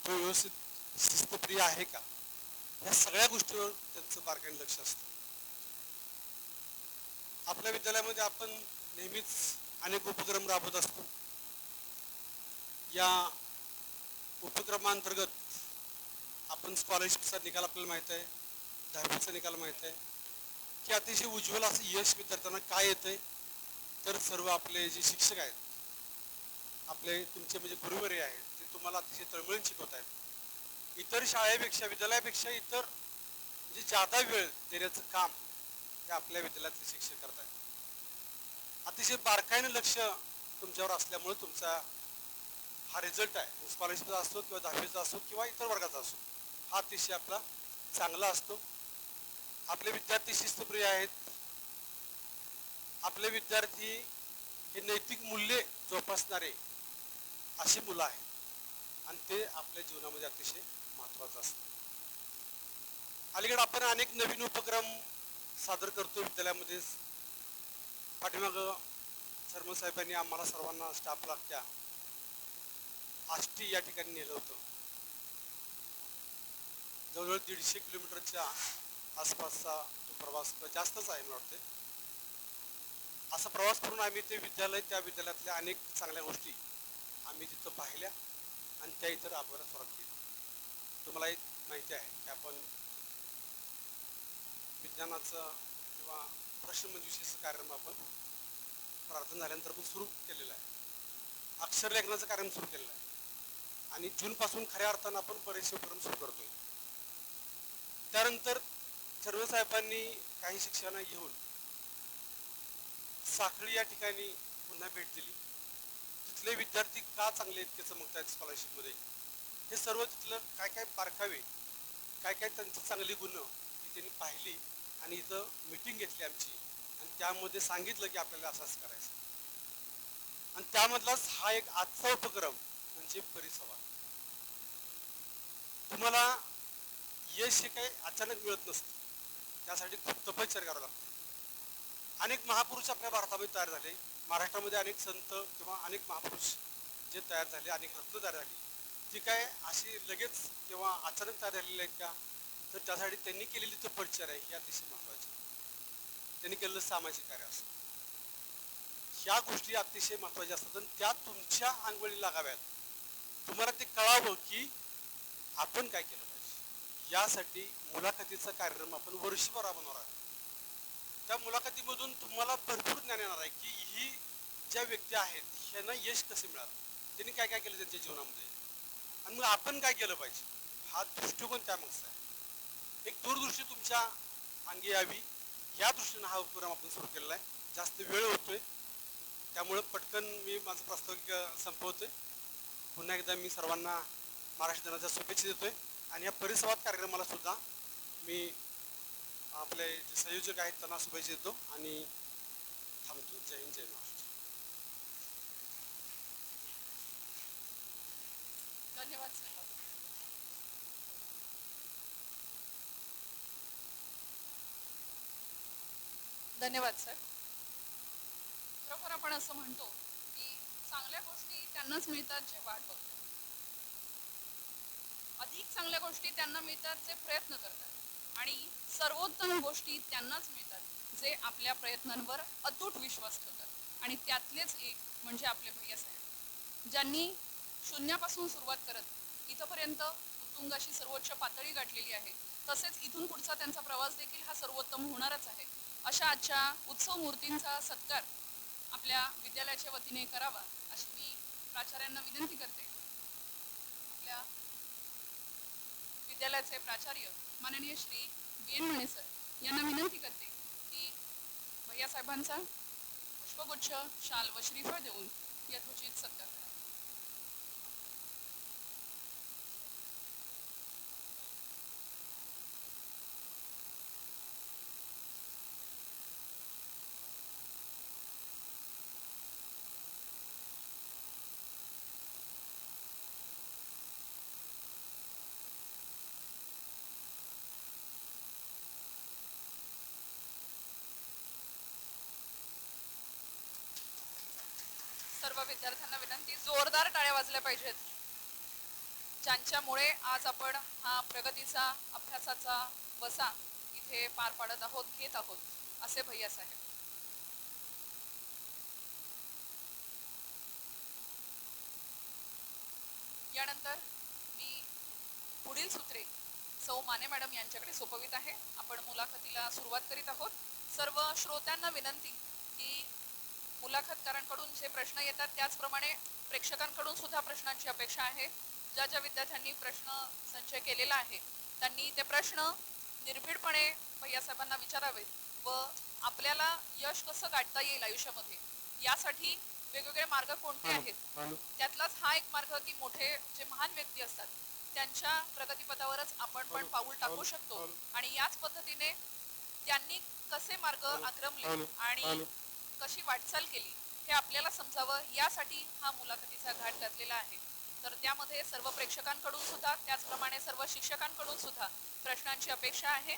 तो व्यवस्थित शिस्तप्रिय आहे का, या सगळ्या गोष्टीवर त्यांचं बारकाईने लक्ष असतं. आपल्या विद्यालयामध्ये आपण नेहमीच अनेक उपक्रम राबवत असतो. या उपक्रमांतर्गत आपण स्कॉलरशिपचा निकाल आपल्याला माहीत आहे, 10वीचा निकाल माहीत आहे की अतिशय उज्ज्वल असं यश विद्यार्थ्यांना काय येतंय. तर सर्व आपले जे शिक्षक आहेत, आपले तुमचे म्हणजे गुरुवर्य आहेत, ते तुम्हाला अतिशय तळमळीने शिकवत आहेत. इतर शाळेपेक्षा, विद्यालयापेक्षा इतर म्हणजे जादा वेळ देण्याचं काम हे आपल्या विद्यालयातले शिक्षक करत आहेत. अतिशय बारकाईनं लक्ष तुमच्यावर असल्यामुळे तुमचा हा रिझल्ट आहे, स्कॉलरशिपचा असतो किंवा 10वीचा असतो किंवा इतर वर्गाचा असतो, हा अतिशय आपला चांगला असतो. आपले विद्यार्थी शिस्तप्रिय आहेत. आपले विद्यार्थी हे नैतिक मूल्ये जोपासणारे अशी मुलं आहेत आणि ते आपल्या जीवनामध्ये अतिशय महत्त्वाचं असतं. अलीकडे आपण अनेक नवीन उपक्रम सादर करतो विद्यालयामध्ये. पाठीमागं सरमन साहेबांनी आम्हाला सर्वांना स्टाफला त्या आष्टी या ठिकाणी नेलं होतं. जवळजवळ 150 किलोमीटरच्या आसपासचा तो प्रवास, जास्तच आहे मला वाटते. असा प्रवास करून आम्ही ते विद्यालय, त्या विद्यालयातल्या अनेक चांगल्या गोष्टी आम्ही तिथं पाहिल्या आणि त्या इतर राबवायला सुरुवात केली. तुम्हाला एक माहिती आहे की आपण विज्ञानाचं किंवा प्रश्नमंजुषेचं कार्यक्रम आपण प्रार्थना झाल्यानंतर आपण सुरू केलेलं आहे. अक्षरलेखनाचं कार्यक्रम सुरू केलेलं आहे आणि जूनपासून खऱ्या अर्थानं आपण बरेचसे उपक्रम सुरू करतोय. त्यानंतर सर्व साहेबांनी काही शिक्षकांना घेऊन साखळी या ठिकाणी पुन्हा भेट दिली. तिथले विद्यार्थी का चांगले इतके चमकत आहेत स्कॉलरशिपमध्ये, हे सर्व तिथलं काय काय बारकावे, काय काय त्यांची चांगली गुण ही त्यांनी पाहिली आणि इथं मीटिंग घेतली आमची आणि त्यामध्ये सांगितलं की आपल्याला असंच करायचं. आणि त्यामधलाच हा एक आजचा उपक्रम म्हणजे परिसंवाद. तुम्हाला यश हे काही अचानक मिळत नसतं, त्यासाठी खूप तपश्चर्या करावं लागते. अनेक महापुरुष आपल्या भारतामध्ये तयार झाले, महाराष्ट्रामध्ये अनेक संत किंवा अनेक महापुरुष जे तयार झाले, अनेक रत्न तयार झाली, ती काय अशी लगेच किंवा अचानक तयार झालेली आहेत का, तर त्यासाठी त्यांनी केलेली तपश्चर्या ही अतिशय महत्त्वाची. त्यांनी केलेलं सामाजिक कार्य असतं, ह्या गोष्टी अतिशय महत्त्वाच्या असतात आणि त्या तुमच्या अंगवळी लागाव्यात. तुम्हाला ते कळावं की आपण काय केलं पाहिजे. यासाठी मुलाखतीचा कार्यक्रम आपण वर्षभर राबवणार आहोत. त्या मुलाखतीमधून तुम्हाला भरपूर ज्ञान येणार आहे की ही ज्या व्यक्ती आहेत ह्यांना यश कसे मिळालं, त्यांनी काय काय केलं त्यांच्या जीवनामध्ये आणि मग आपण काय केलं पाहिजे, हा दृष्टिकोन त्यामागचा आहे. एक दूरदृष्टी तुमच्या अंगी यावी या दृष्टीनं हा उपक्रम आपण सुरू केलेला आहे. जास्त वेळ होतोय त्यामुळं पटकन मी माझं प्रास्ताविक संपवतोय. पुन्हा एकदा मी सर्वांना महाराष्ट्र दिनाच्या शुभेच्छा देतोय आणि या परिसंवाद कार्यक्रमाला सुद्धा मी आपले जे संयोजक आहेत त्यांना शुभेच्छा देतो आणि थांबतो. जय हिंद, जय महाराष्ट्र. धन्यवाद सर. धन्यवाद सर. खरोखर आपण असं म्हणतो की चांगल्या गोष्टी त्यांनाच मिळतात जे वाट बघतात, अधिक चांगल्या गोष्टी त्यांना मिळतात जे प्रयत्न करतात आणि सर्वोत्तम गोष्टी त्यांनाच मिळतात जे आपल्या प्रयत्नांवर अतूट विश्वास ठेवतात. आणि त्यातलेच एक म्हणजे आपले भैयासाहेब, ज्यांनी शून्यापासून सुरुवात करत इथपर्यंत उत्तुंगाशी सर्वोच्च पातळी गाठलेली आहे. तसेच इथून पुढचा त्यांचा प्रवास देखील हा सर्वोत्तम होणारच आहे. अशा आजच्या उत्सव मूर्तींचा सत्कार आपल्या विद्यालयाच्या वतीने करावा अशी मी प्राचार्यांना विनंती करते. आपल्या विद्यालयाचे प्राचार्य माननीय श्री बी.एन. माने सर यांना विनंती करते की भैयासाहेबांचा पुष्पगुच्छ, शाल व श्रीफळ देऊन यथोचित सत्कार करा. सर्व विद्यार्थ्यांना विनंती, जोरदार टाळ्या वाजल्या पाहिजेत. ज्यांच्यामुळे आज आपण हा प्रगतीचा अभ्यासाचा वसा इथे पार पाडत आहोत, घेत आहोत, असे भैयासाहेब. यानंतर मी पुढील सूत्रे सौ माने मॅडम यांच्याकडे सोपवित आहे. आपण मुलाखतीला सुरुवात करीत आहोत. सर्व श्रोत्यांना विनंती की मुलाखतकारांकडून जे प्रश्न येतात त्याचप्रमाणे प्रेक्षकांकडून सुद्धा प्रश्नांची अपेक्षा आहे. ज्या ज्या विद्यार्थ्यांनी प्रश्न संचय केलेला आहे त्यांनी ते प्रश्न निर्भीडपणे भैयासाहेबांना विचारावेत व आपल्याला यश कसं गाठता येईल आयुष्यामध्ये यासाठी वेगवेगळे मार्ग कोणते आहेत, त्यातलाच हा एक मार्ग की मोठे जे महान व्यक्ती असतात त्यांच्या प्रगतीपथावरच आपण पण पाऊल टाकू शकतो आणि याच पद्धतीने त्यांनी कसे मार्ग आक्रमले आणि कशी वाटचाल केली हे आपल्याला समजावं यासाठी हा मुलाखतीचा घाट घातलेला आहे. तर त्यामध्ये सर्व प्रेक्षकांकडून सुद्धा त्याचप्रमाणे सर्व शिक्षकांकडून सुद्धा प्रश्नांची अपेक्षा आहे.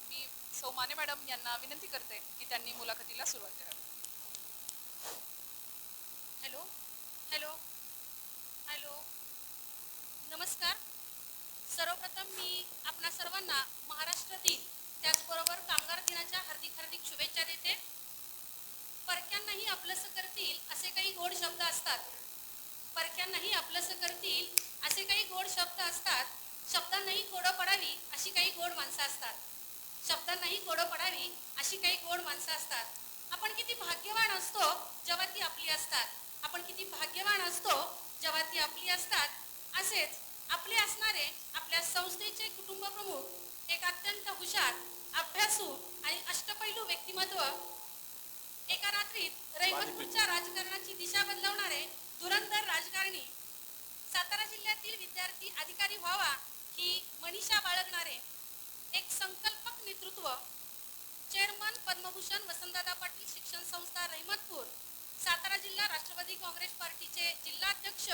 मी सौ माने मॅडम यांना विनंती करते की त्यांनी मुलाखतीला सुरुवात करावी. हॅलो हॅलो हॅलो नमस्कार. सर्वप्रथम मी आपणा सर्वांना महाराष्ट्र दिन त्याचबरोबर कामगार दिनाच्या हार्दिक हार्दिक शुभेच्छा देते. परक्यांनाही आपलंसं करतील असे काही गोड शब्द असतात. परक्यांनाही आपलंसं करतील असे काही गोड शब्द असतात. शब्दांनाही कोडं पडावी अशी काही गोड माणसं असतात. शब्दांनाही कोडं पडावी अशी काही गोड माणसं असतात. आपण किती भाग्यवान असतो जेव्हा ती आपली असतात. आपण किती भाग्यवान असतो जेव्हा ती आपली असतात. असेच आपले असणारे आपल्या संस्थेचे कुटुंब प्रमुख एक अत्यंत हुशार, अभ्यासू आणि अष्टपैलू व्यक्तिमत्व, एका रात्रीत रहिमतपूरच्या राजकारणाची दिशा बदलवणारे धुरंधर राजकारणी, सातारा जिल्ह्यातील विद्यार्थी अधिकारी व्हावा ही मनीषा बाळगणारे एक संकल्पक नेतृत्व, चेअरमन पद्मभूषण वसंतदादा पाटील शिक्षण संस्था रहिमतपूर, सातारा जिल्हा राष्ट्रवादी काँग्रेस पार्टीचे जिल्हाध्यक्ष,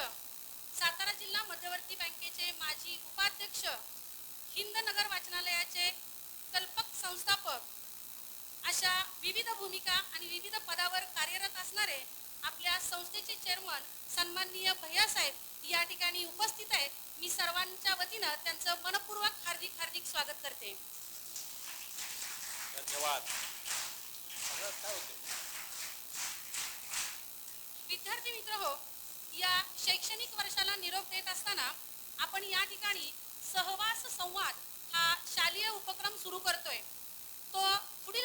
सातारा जिल्हा मध्यवर्ती बँकेचे माजी उपाध्यक्ष, हिंद नगर वाचनालयाचे कल्पक संस्थापक, अशा विविध भूमिका आणि विविध पदावर कार्यरत असणारे आपल्या संस्थेचे चेअरमन सन्माननीय भैयासाहेब या ठिकाणी उपस्थित आहेत. मी सर्वांच्या वतीनं त्यांचं मनपूर्वक हार्दिक हार्दिक स्वागत करते. धन्यवाद. विद्यार्थी मित्र हो, या शैक्षणिक वर्षाला निरोप देत असताना आपण या ठिकाणी सहवास संवाद हा शालेय उपक्रम सुरू करतोय. तो पुढील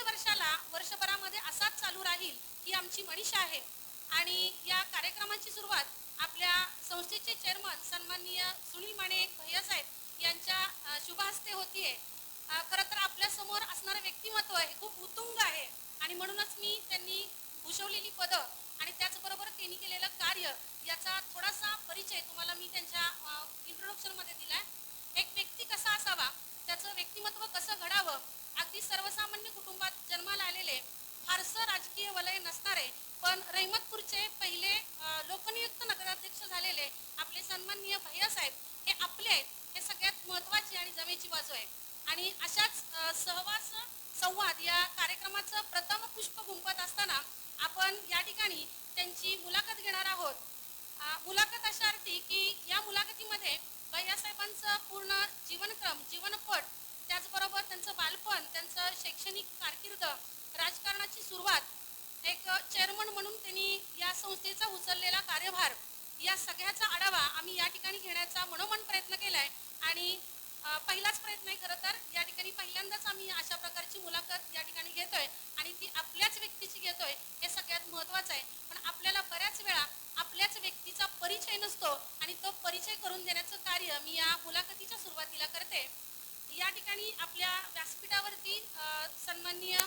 वर्षभरामध्ये असाच चालू राहील ही आमची मनीषा आहे. आणि या कार्यक्रमाची सुरुवात आपल्या संस्थेचे चेअरमन सन्माननीय सुनील माने भैयासाहेब यांच्या शुभ हस्ते होतीये. खरं तर आपल्या समोर असणारं व्यक्तिमत्व हे खूप उत्तुंग आहे आणि म्हणूनच मी त्यांनी भूषवलेली पदं आणि त्याचबरोबर त्यांनी केलेलं कार्य याचा थोडासा परिचय तुम्हाला मी त्यांच्या इंट्रोडक्शनमध्ये दिलाय. एक व्यक्ती कसा असावा, त्याचं व्यक्तिमत्व कसं घडावं, अगदी सर्वसामान्य कुटुंबात जन्माला आलेले, फारसं राजकीय वलय नसणारे पण रहिमतपूरचे पहिले लोकनियुक्त नगराध्यक्ष झालेले आपले सन्माननीय भैयासाहेब हे आपले आहेत. हे सगळ्यात महत्त्वाची आणि जमेची बाजू आहे. आणि अशाच सहवास संवाद या कार्यक्रमाचं प्रथम पुष्प गुंफत असताना आपण या ठिकाणी त्यांची मुलाखत घेणार आहोत. मुलाखत अशा अर्थी की या मुलाखतीमध्ये भैयासाहेबांचं पूर्ण जीवनक्रम, जीवनपट, त्याचबरोबर त्यांचं बालपण, त्यांचं शैक्षणिक कारकीर्द, राजकारणाची सुरुवात, एक चेअरमन म्हणून त्यांनी या संस्थेचा उचललेला कार्यभार, या सगळ्याचा आढावा आम्ही या ठिकाणी घेण्याचा मनोमन प्रयत्न केलाय. आणि पहिलाच प्रयत्न आहे. खरं तर या ठिकाणी पहिल्यांदाच आम्ही अशा प्रकारची मुलाखत या ठिकाणी घेतोय आणि ती आपल्याच व्यक्तीची घेतोय हे सगळ्यात महत्त्वाचं आहे. पण आपल्याला बऱ्याच वेळा आपल्याच व्यक्तीचा परिचय नसतो आणि तो परिचय करून देण्याचं कार्य मी या मुलाखतीच्या सुरुवातीला करते. या ठिकाणी आपल्या व्यासपीठावरती सन्माननीय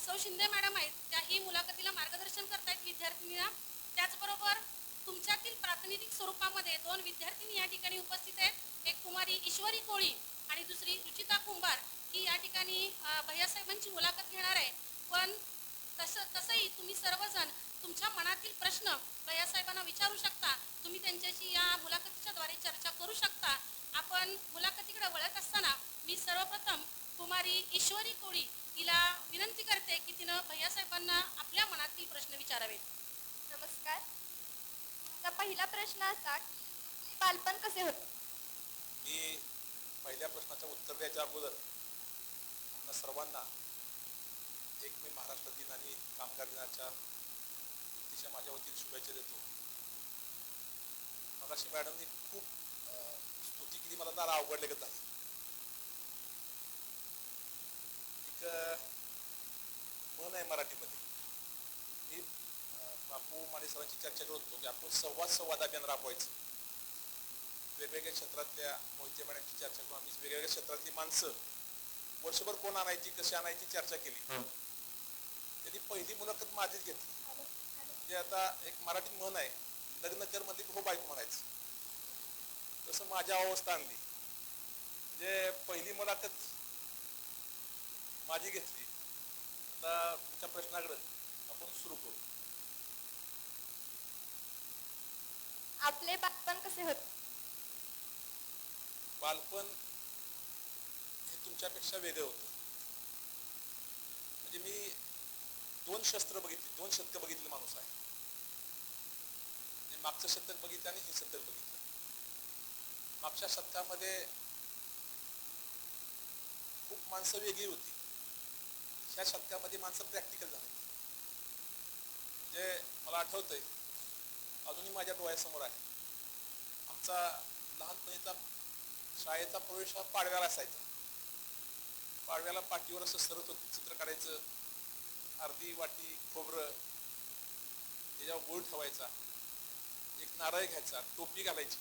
सौ शिंदे मॅडम आहेत, त्याही मुलाखतीला मार्गदर्शन करतायत विद्यार्थिनींना. त्याचबरोबर तुमच्यातील प्रातिनिधिक स्वरूपामध्ये 2 विद्यार्थिनी या ठिकाणी उपस्थित आहेत. एक कुमारी ईश्वरी कोळी आणि दुसरी रुचिता कुंभार ही या ठिकाणी भैयासाहेबांची मुलाखत घेणार आहे. पण तसंही तुम्ही सर्वजण तुमच्या मनातील प्रश्न भैयासाहेबांना विचारू शकता. तुम्ही त्यांच्याशी या मुलाखतीच्या द्वारे चर्चा करू शकता. आपण मुलाखतीकडे वळत असताना मी सर्वप्रथम कुमारी ईश्वरी कोळी हिला विनंती करते की तिनं भैयासाहेबांना आपल्या मनातील प्रश्न विचारावेत. नमस्कार. माझा पहिला प्रश्न असा, बालपण कसे होते? मी पहिल्या प्रश्नाचं उत्तर द्यायच्या अगोदर आपल्या सर्वांना एक मी महाराष्ट्र दिन आणि कामगार दिनाच्या अतिशय माझ्या वतीने शुभेच्छा देतो. मगाशी मॅडमनी खूप स्तुती केली, मला जरा अवघडलेलं आहे. एक म्हण आहे मराठीमध्ये, मी बापू माने सरांची चर्चा करत होतो की आपण संवाद अभियान राबवायचं. वेगवेगळ्या क्षेत्रातल्या मोहिते मॅडमची चर्चा करून आम्ही वेगवेगळ्या क्षेत्रातली माणसं वर्षभर कोण आणायची, कशी आणायची चर्चा केली. त्यांनी पहिली मुलाखत माझीच घेतली. म्हणजे आता एक मराठी म्हण आहे, लग्न कर म्हणली हो बायको म्हणायचं, तसं माझ्या अवस्था आणली. म्हणजे पहिली मुलाखत माझी घेतली. आता तुमच्या प्रश्नाकडे आपण सुरू करू. आपले बालपण कसे होते? बालपण हे तुमच्यापेक्षा वेगळं होतं. म्हणजे मी 2 शस्त्र बघितली, 2 शतकं बघितले माणूस आहे. मागचं शतक बघितलं आणि हे शतक बघितलं. मागच्या शतकामध्ये खूप माणसं वेगळी होती. ह्या शतकामध्ये माणसं प्रॅक्टिकल झाली. म्हणजे मला आठवतंय, अजूनही माझ्या डोळ्यासमोर आहे, आमचा लहानपणीचा शाळेचा प्रवेश हा पाडव्याला असायचा. पाडव्याला पाठीवर असं सरत होतं, चित्र काढायचं, अर्धी वाटी खोबरं, त्याच्यावर गुळ ठेवायचा, एक नारळ घ्यायचा, टोपी घालायची,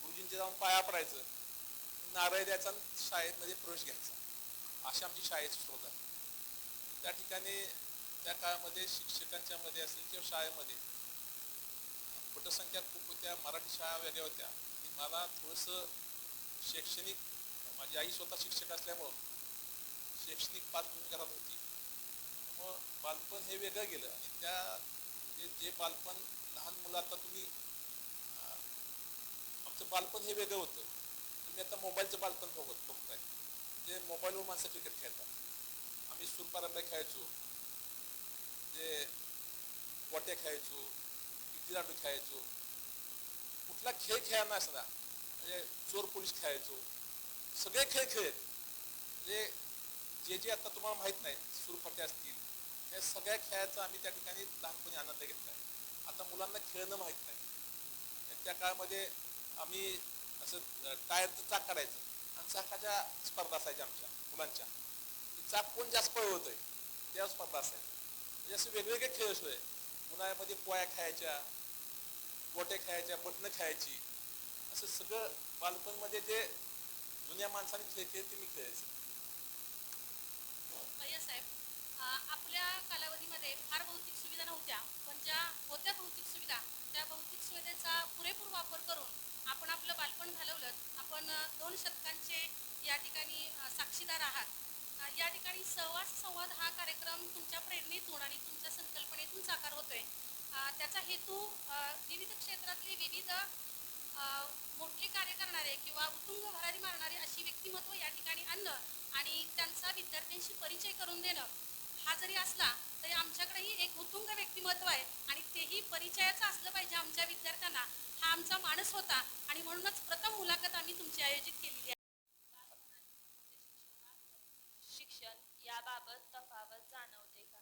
गुरुजींच्या जाऊन पाया पडायचं, नारळ द्यायचा आणि शाळेमध्ये प्रवेश घ्यायचा. अशी आमची शाळेची सुरुवात आहे. त्या ठिकाणी त्या काळामध्ये शिक्षकांच्या मध्ये असेल किंवा शाळेमध्ये पटसंख्या खूप होत्या. मराठी शाळा वेगळ्या होत्या. मला थोडंसं शैक्षणिक, माझी आई स्वतः शिक्षक असल्यामुळं शैक्षणिक पार्श्वभूमी घरात होती. मग बालपण हे वेगळं गेलं. आणि त्या म्हणजे जे बालपण लहान मुलं आता तुम्ही, आमचं बालपण हे वेगळं होतं. तुम्ही आता मोबाईलचं बालपण बघताय. जे मोबाईलवर माणसं क्रिकेट खेळतात. आम्ही सुरपारंब्या खेळायचो, जे गोट्या खेळायचो, विटी दांडू खेळायचो. कुठला खेळ खेळायला असला म्हणजे चोर पोलीस खेळायचो. सगळे खेळ खेळत. म्हणजे जे आता तुम्हाला माहित नाही, सुरफाट्या असतील, या सगळ्या खेळाचा आम्ही त्या ठिकाणी लहानपणी आनंद घेतलाय. आता मुलांना खेळणं माहीत नाही. त्या काळामध्ये आम्ही असं टायरचं चाक काढायचं आणि चाकाच्या स्पर्धा असायच्या आमच्या मुलांच्या. चाक कोण जास्त पळवतोय त्या स्पर्धा असायच्या. म्हणजे असे वेगवेगळे खेळ असोय. उन्हाळ्यामध्ये पोळ्या खायच्या, गोट्या खेळायच्या, बटणं खेळायची. असं सगळं बालपणमध्ये जे जुन्या माणसाने खेळ ते मी खेळायचं. साहेब, आपल्या कालावधीमध्ये फार भौतिक सुविधा नव्हत्या, पण ज्या होत्या भौतिक सुविधा, त्या भौतिक सुविधेचा पुरेपूर वापर करून आपण आपलं बालपण घालवलं. आपण 2 शतकांचे या ठिकाणी साक्षीदार आहात. या ठिकाणी संवाद हा कार्यक्रम तुमच्या प्रेरणेतून आणि तुमच्या संकल्पनेतून साकार होतोय. त्याचा हेतू विविध क्षेत्रातले विविध मोठे कार्य करणारे किंवा उत्तुंग भरारी मारणारे अशी व्यक्तिमत्व या ठिकाणी आणणं आणि त्यांचा विद्यार्थ्यांशी परिचय करून देणं हा जरी असला तरी आमच्याकडेही एक उत्तुंग व्यक्तिमत्व आहे आणि तेही परिचयाचं असलं पाहिजे आमच्या विद्यार्थ्यांना, हा आमचा मानस होता. आणि म्हणूनच प्रथम मुलाखत आम्ही तुमची आयोजित केलेली आहे. शिक्षण याबाबत तफावत जाणवते का?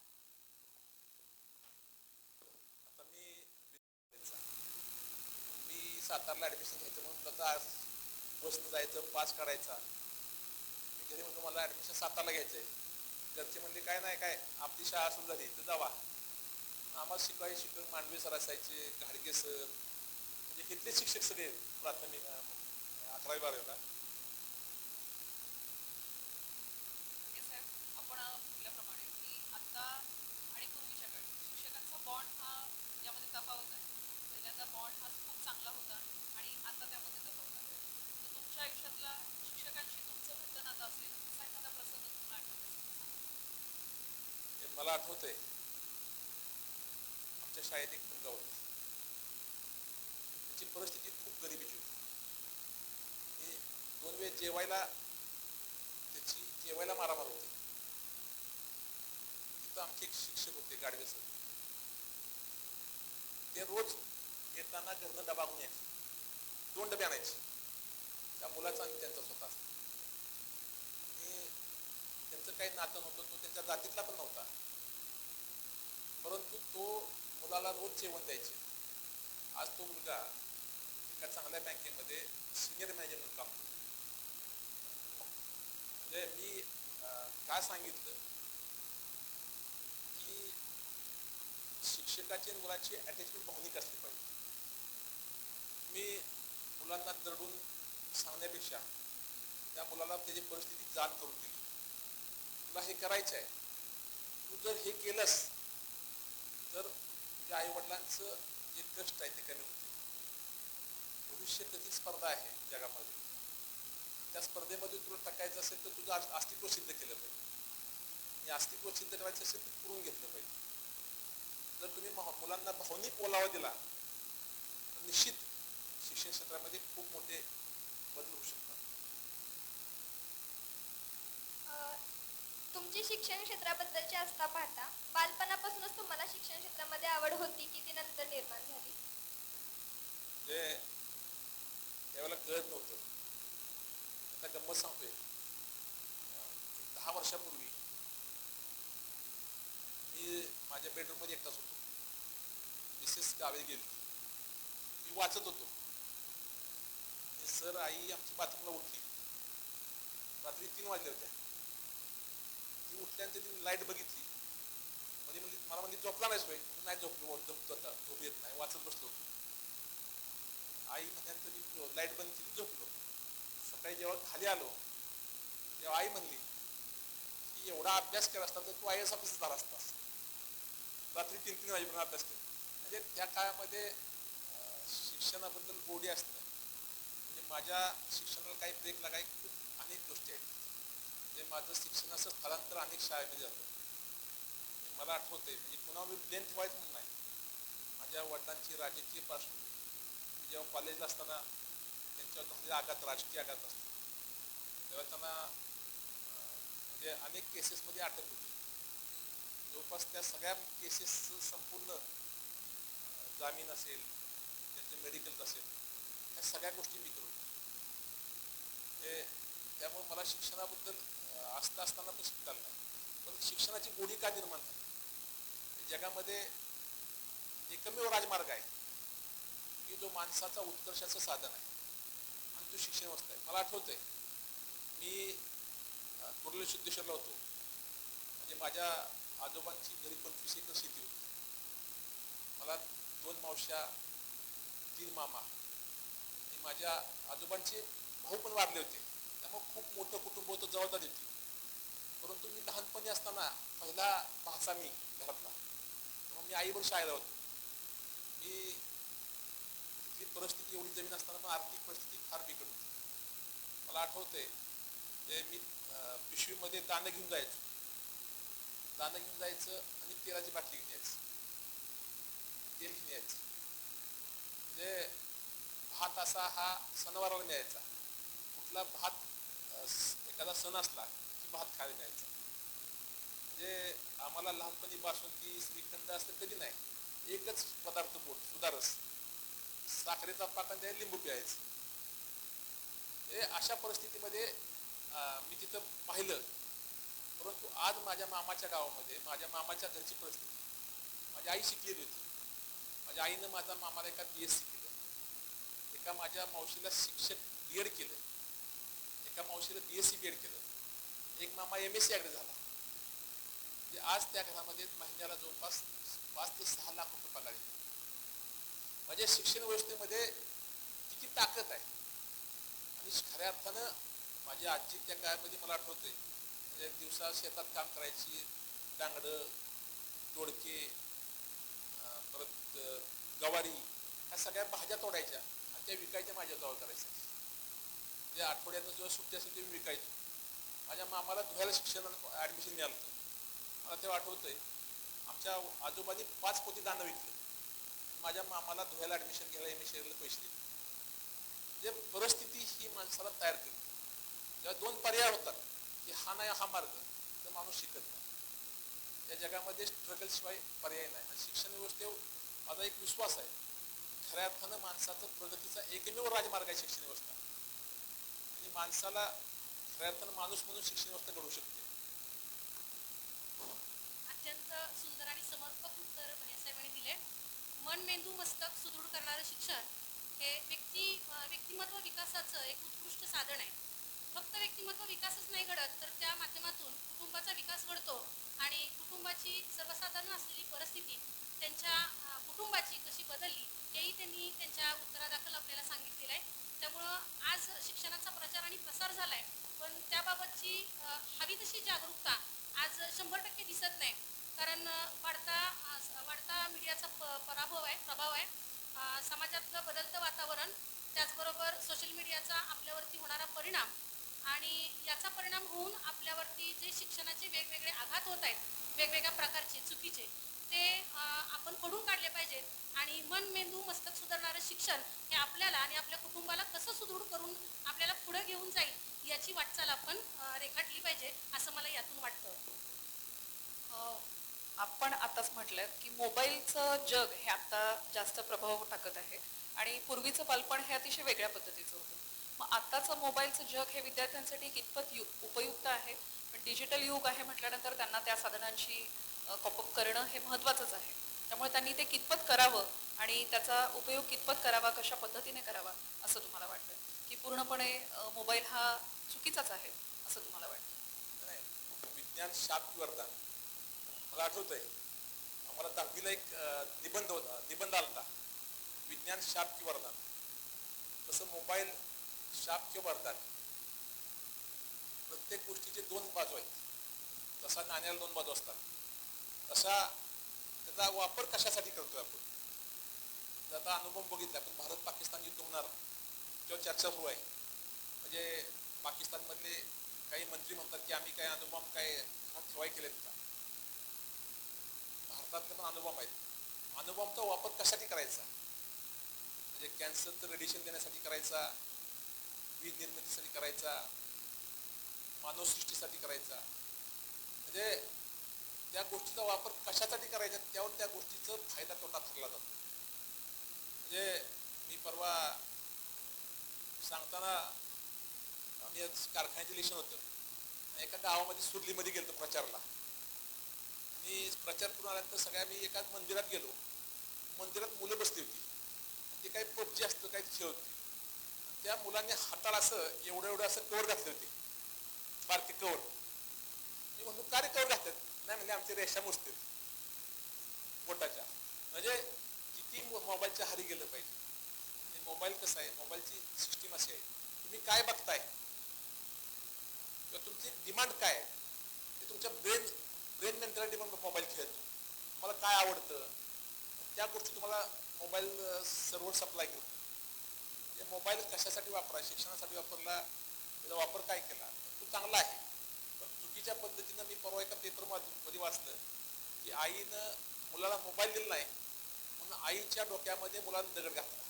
आता मी सातारला ऍडमिशन घ्यायचं म्हणून म्हटलं आज बसनं जायचं, पास काढायचा. मी घरी म्हणतो मला ऍडमिशन सातारला घ्यायचंय. घरचे म्हणले काय नाही, काय आपली शाळा सुरू झाली तर जावा. आम्हाला शिकवण मांडवे सर असायचे, घाडगे सर, म्हणजे इथले शिक्षक सगळे प्राथमिक 11वी-12वीला. आपण म्हटल्याप्रमाणे की आता आणि पूर्वीच्या काळी शिक्षकांचा बॉन्ड हा यामध्ये तफावत आहे. पहिल्यांदा बॉन्ड हा खूप चांगला होता आणि आता त्यामध्ये तफावत आहे. तर तुमच्या आयुष्यातला शिक्षकांशी तुमचं घट्ट नातं असेल असा एखादा प्रसंग तुम्हाला आठवत असेल? मला आठवतंय, आमच्या शाळेत एक मुलगा होता. त्याची परिस्थिती खूप गरिबीची होती. 2 वेळ जेवायला मारामार होते. तिथं आमचे एक शिक्षक होते, गाडवे सर. ते रोज येताना घरनं डबा घेऊन यायचे. 2 डबे आणायची, त्या मुलाचा आणि त्यांचा स्वतःचा. आणि त्यांचं काही नातं नव्हतं, तो त्यांच्या जातीतला पण नव्हता, परंतु तो मुलाला रोज जेवण द्यायचे. आज तो मुलगा एका चांगल्या बँकेमध्ये सिनियर मॅनेजर म्हणून काम करतो. म्हणजे मी काय सांगितलं की शिक्षकाची आणि मुलाची अटॅचमेंट भावनिक असली पाहिजे. मी मुलांना दरडून सांगण्यापेक्षा त्या मुलाला त्याची परिस्थिती जाण करून दिली. तुला हे करायचं आहे, तू जर हे केलंस तर तुझ्या आईवडिलांचं जे कष्ट आहे ते कमी होते. भविष्य कधी स्पर्धा आहे जगामध्ये, त्या स्पर्धेमध्ये तुला टाकायचं असेल तर तुझं अस्तित्व सिद्ध केलं पाहिजे, आणि अस्तित्व सिद्ध करायचं असेल तर करून घेतलं पाहिजे. जर तुम्ही मुलांना भावनिक ओलावा दिला तर निश्चित शिक्षण क्षेत्रामध्ये खूप मोठे बदल होऊ शकतात. तुमची शिक्षण क्षेत्राबद्दलची आस्था पाहता बालपणापासूनच तुम्हाला शिक्षण क्षेत्रामध्ये आवड होती की ती नंतर निर्माण झाली? म्हणजे त्यावेळेला कळत नव्हतं. आता गंमत सांगतोय, 10 वर्षापूर्वी मी माझ्या बेडरूममध्ये एकटाच होतो. मिसेस गावी गेली, मी वाचत होतो. सर आई आमची बाथरूमला उठली, रात्री 3 वाजल्या होत्या. ती उठल्यानंतर तिने लाईट बघितली, मध्ये म्हणजे मला म्हणजे झोपला नाहीच होय. नाही झोपलो, झोपतो आता, झोप येत नाही, वाचत बसलो होतो. आई म्हणल्यानंतर मी लाईट बंद केली, झोपलो. सकाळी जेव्हा खाली आलो तेव्हा आई म्हणली की एवढा अभ्यास केला असता तर तू IAS ऑफिसर झाला असतास. रात्री 3-3 वाजेपर्यंत अभ्यास केला. म्हणजे त्या काळामध्ये शिक्षणाबद्दल गोडी असणं, म्हणजे माझ्या शिक्षणाला काही ब्रेक लागाय खूप अनेक गोष्टी आहेत. म्हणजे माझं शिक्षणाचं स्थलांतर अनेक शाळेमध्ये झालं. मला आठवतंय, म्हणजे पुन्हा मी ब्लेम ठेवायचं म्हणून नाही, माझ्या वडिलांची राजकीय पार्श्वभूमी, जेव्हा कॉलेजला असताना त्यांच्यावर झालेला आघात, राजकीय आघात असतो, तेव्हा त्यांना म्हणजे अनेक केसेसमध्ये अटक होती. जवळपास त्या सगळ्या केसेसचं संपूर्ण जामीन असेल, त्यांचं मेडिकल असेल, ह्या सगळ्या गोष्टी मी करू. त्यामुळे मला शिक्षणाबद्दल आस्था असताना पण शिकता आलं नाही. पण शिक्षणाची गोडी का निर्माण झाली? जगामध्ये एकमेव राजमार्ग आहे की जो माणसाचा उत्कर्षाचं साधन आहे, आणि तो शिक्षण व्यवस्था आहे. मला आठवतंय, मी कुर्ले सिद्धेश्वरला होतो. म्हणजे माझ्या आजोबांची घरी 25 एकर शेती होती. मला 2 मावश्या, 3 मामा, आणि माझ्या आजोबांचे भाऊ पण वारले होते. त्यामुळे खूप मोठं कुटुंब होतं, जबाबदारी होती. परंतु मी लहानपणी असताना पहिला भाचा मी घरातला, तेव्हा मी आईवर शाळेला होतो. मी तिथली परिस्थिती एवढी जमीन असताना पण आर्थिक परिस्थिती फार बिकट होती. मला आठवतंय ते मी पिशवीमध्ये दाणं घेऊन जायचो, आणि तेलाची बाटली घेऊन यायचं, तेल घेऊन यायचं. म्हणजे भात असा हा सणवाराला मिळायचा. कुठला भात एखादा सण असला की भात खायला मिळायचा. म्हणजे आम्हाला लहानपणी बासुंदी, श्रीखंड असतं कधी नाही, एकच पदार्थ गोड, सुधारस, साखरेचा पाक आणि लिंबू प्यायचं. अशा परिस्थितीमध्ये मी तिथं पाहिलं. परंतु आज माझ्या मामाच्या गावामध्ये, माझ्या मामाच्या घरची परिस्थिती, माझी आई शिकलेली होती. माझ्या आईनं माझ्या मामाला एका BSc केलं, एका माझ्या मावशीला शिक्षक B.Ed केलं, एका मावशीला BSc B.Ed केलं, एक मामा MSc ॲग्री झाला. म्हणजे आज त्या घरामध्ये महिन्याला जवळपास 5 ते 6 लाख रुपये पगार येतो. म्हणजे शिक्षण व्यवस्थेमध्ये किती ताकद आहे. आणि खऱ्या अर्थानं माझी आजी त्या काळामध्ये मला आठवते, म्हणजे दिवसा शेतात काम करायची, डांगडं, दोडके, परत गवारी, ह्या सगळ्या भाज्या तोडायच्या आणि त्या विकायच्या माझ्या जवळ करायच्या. म्हणजे आठवड्यानं जेव्हा सुट्टी असेल ते विकायचो. माझ्या मामाला धुळ्याला शिक्षणाला ॲडमिशन मिळालं होतं. मला तेव्हा आठवतंय, आमच्या आजोबांनी 5 पोती दाणं विकलं, माझ्या मामाला धुळ्याला ॲडमिशन घ्यायला MSc पैसे दिले. म्हणजे परिस्थिती ही माणसाला तयार करते. जेव्हा 2 पर्याय होतात की हा नाही हा मार्ग, तर माणूस शिकत नाही. या जगामध्ये स्ट्रगल शिवाय पर्याय नाही. आणि शिक्षण व्यवस्थेवर माझा एक विश्वास आहे, खऱ्या अर्थानं माणसाचं प्रगतीचा एकमेव राजमार्ग आहे शिक्षण व्यवस्था. आणि माणसाला खऱ्या अर्थानं माणूस म्हणून शिक्षण व्यवस्था घडवू शकते. अत्यंत सुंदर आणि समर्पक उत्तर भैयासाहेबांनी दिले. मन, मेंदू, मस्तक सुदृढ करणारं शिक्षण हे व्यक्तिमत्व विकासाचं एक उत्कृष्ट साधन आहे. फक्त व्यक्तिमत्व विकासच नाही घडत, तर त्या माध्यमातून कुटुंबाचा विकास घडतो आणि कुटुंबाची सर्वसाधारण असलेली परिस्थिती त्यांच्या कुटुंबाची कशी बदलली हेही त्यांनी त्यांच्या उत्तरादाखल आपल्याला सांगितलेलं आहे. त्यामुळं आज शिक्षणाचा प्रचार आणि प्रसार झाला आहे, पण त्याबाबतची हवी तशी जागरूकता आज 100% दिसत नाही. कारण वाढता मीडियाचा प्रभाव आहे. समाजातलं बदलतं वातावरण, त्याचबरोबर सोशल मीडियाचा आपल्यावरती होणारा परिणाम आणि याचा परिणाम होऊन आपल्यावरती जे शिक्षणाचे वेगवेगळे आघात होत आहेत, वेगवेगळ्या प्रकारचे चुकीचे, ते आपण पडून काढले पाहिजेत आणि मन, मेंदू, मस्तक सुधारणारं शिक्षण हे आपल्याला आणि आपल्या कुटुंबाला कसं सुदृढ करून आपल्याला पुढे घेऊन जाईल याची वाटचाल आपण रेखाटली पाहिजे, असं मला यातून वाटतं. आपण आताच म्हटलं की मोबाईलचं जग हे आता जास्त प्रभाव टाकत आहे आणि पूर्वीचं बालपण हे अतिशय वेगळ्या पद्धतीचं होतं. मग आताचं मोबाईलचं जग हे विद्यार्थ्यांसाठी कितपत उपयुक्त आहे, पण डिजिटल युग आहे म्हटल्यानंतर त्यांना त्या साधनांची कॉपअप करणं हे महत्त्वाचंच आहे. त्यामुळे त्यांनी ते कितपत करावं आणि त्याचा उपयोग कितपत करावा, कशा पद्धतीने करावा असं तुम्हाला वाटतं, की पूर्णपणे मोबाईल हा चुकीचाच आहे असं तुम्हाला वाटतं? नाही, विज्ञान शाप वरदान. मला आठवतंय आम्हाला 10वीला एक निबंध आलता, विज्ञान शाप की वरदान. तसं मोबाईल शाप किंवा वरदान. प्रत्येक गोष्टीचे 2 बाजू आहेत. तसा नाण्याला 2 बाजू असतात. तसा त्याचा वापर कशासाठी करतोय आपण. आता अनुभव बघितला, आपण भारत पाकिस्तान युद्ध होणार तेव्हा चर्चा सुरू आहे. म्हणजे पाकिस्तानमधले काही मंत्री म्हणतात की आम्ही काय अणुबॉम्ब काय ठेवाय केलेत का. भारतातले पण अणुबॉम्ब आहेत. अणुबॉम्बचा वापर कशासाठी करायचा, म्हणजे कॅन्सरचं रेडिएशन देण्यासाठी करायचा, वीज निर्मितीसाठी करायचा, मानवसृष्टीसाठी करायचा. म्हणजे त्या गोष्टीचा वापर कशासाठी करायचा त्यावर त्या गोष्टीचा फायदा तोटा ठरला जातो. म्हणजे मी परवा सांगताना आम्ही कारखान्याचे इलेक्शन होतं, एका गावामध्ये सुरलीमध्ये गेलो प्रचारला. आणि प्रचार करून आल्यानंतर सगळ्या मी एका मंदिरात गेलो. मंदिरात मुलं बसली होती, ते काही पबजी असतं काही खेळ होती. त्या मुलांनी हाताला असं एवढं असं कवर घातले होते, बारके कवर. मी म्हणतो का रे कवर घाततात. नाही म्हणजे आमची रेषा मोजते बोटाच्या. म्हणजे किती मोबाईलच्या हारी गेलं पाहिजे. आणि मोबाईल कसं आहे, मोबाईलची सिस्टीम अशी आहे, तुम्ही काय बघताय किंवा तुमची डिमांड काय आहे ते तुमच्या ब्रेन मेंटॅलिटी पण मोबाईल खेळतो. तुम्हाला काय आवडतं त्या गोष्टी तुम्हाला मोबाईल सर्व्हर सप्लाय करतो. म्हणजे मोबाईल कशासाठी वापरा, शिक्षणासाठी वापरला, त्याचा वापर काय केला तो चांगला आहे. पण चुकीच्या पद्धतीनं मी परवा एका पेपरमध्ये वाचलं की आईनं मुलाला मोबाईल दिला नाही म्हणून आईच्या डोक्यामध्ये मुलानं दगड घातला.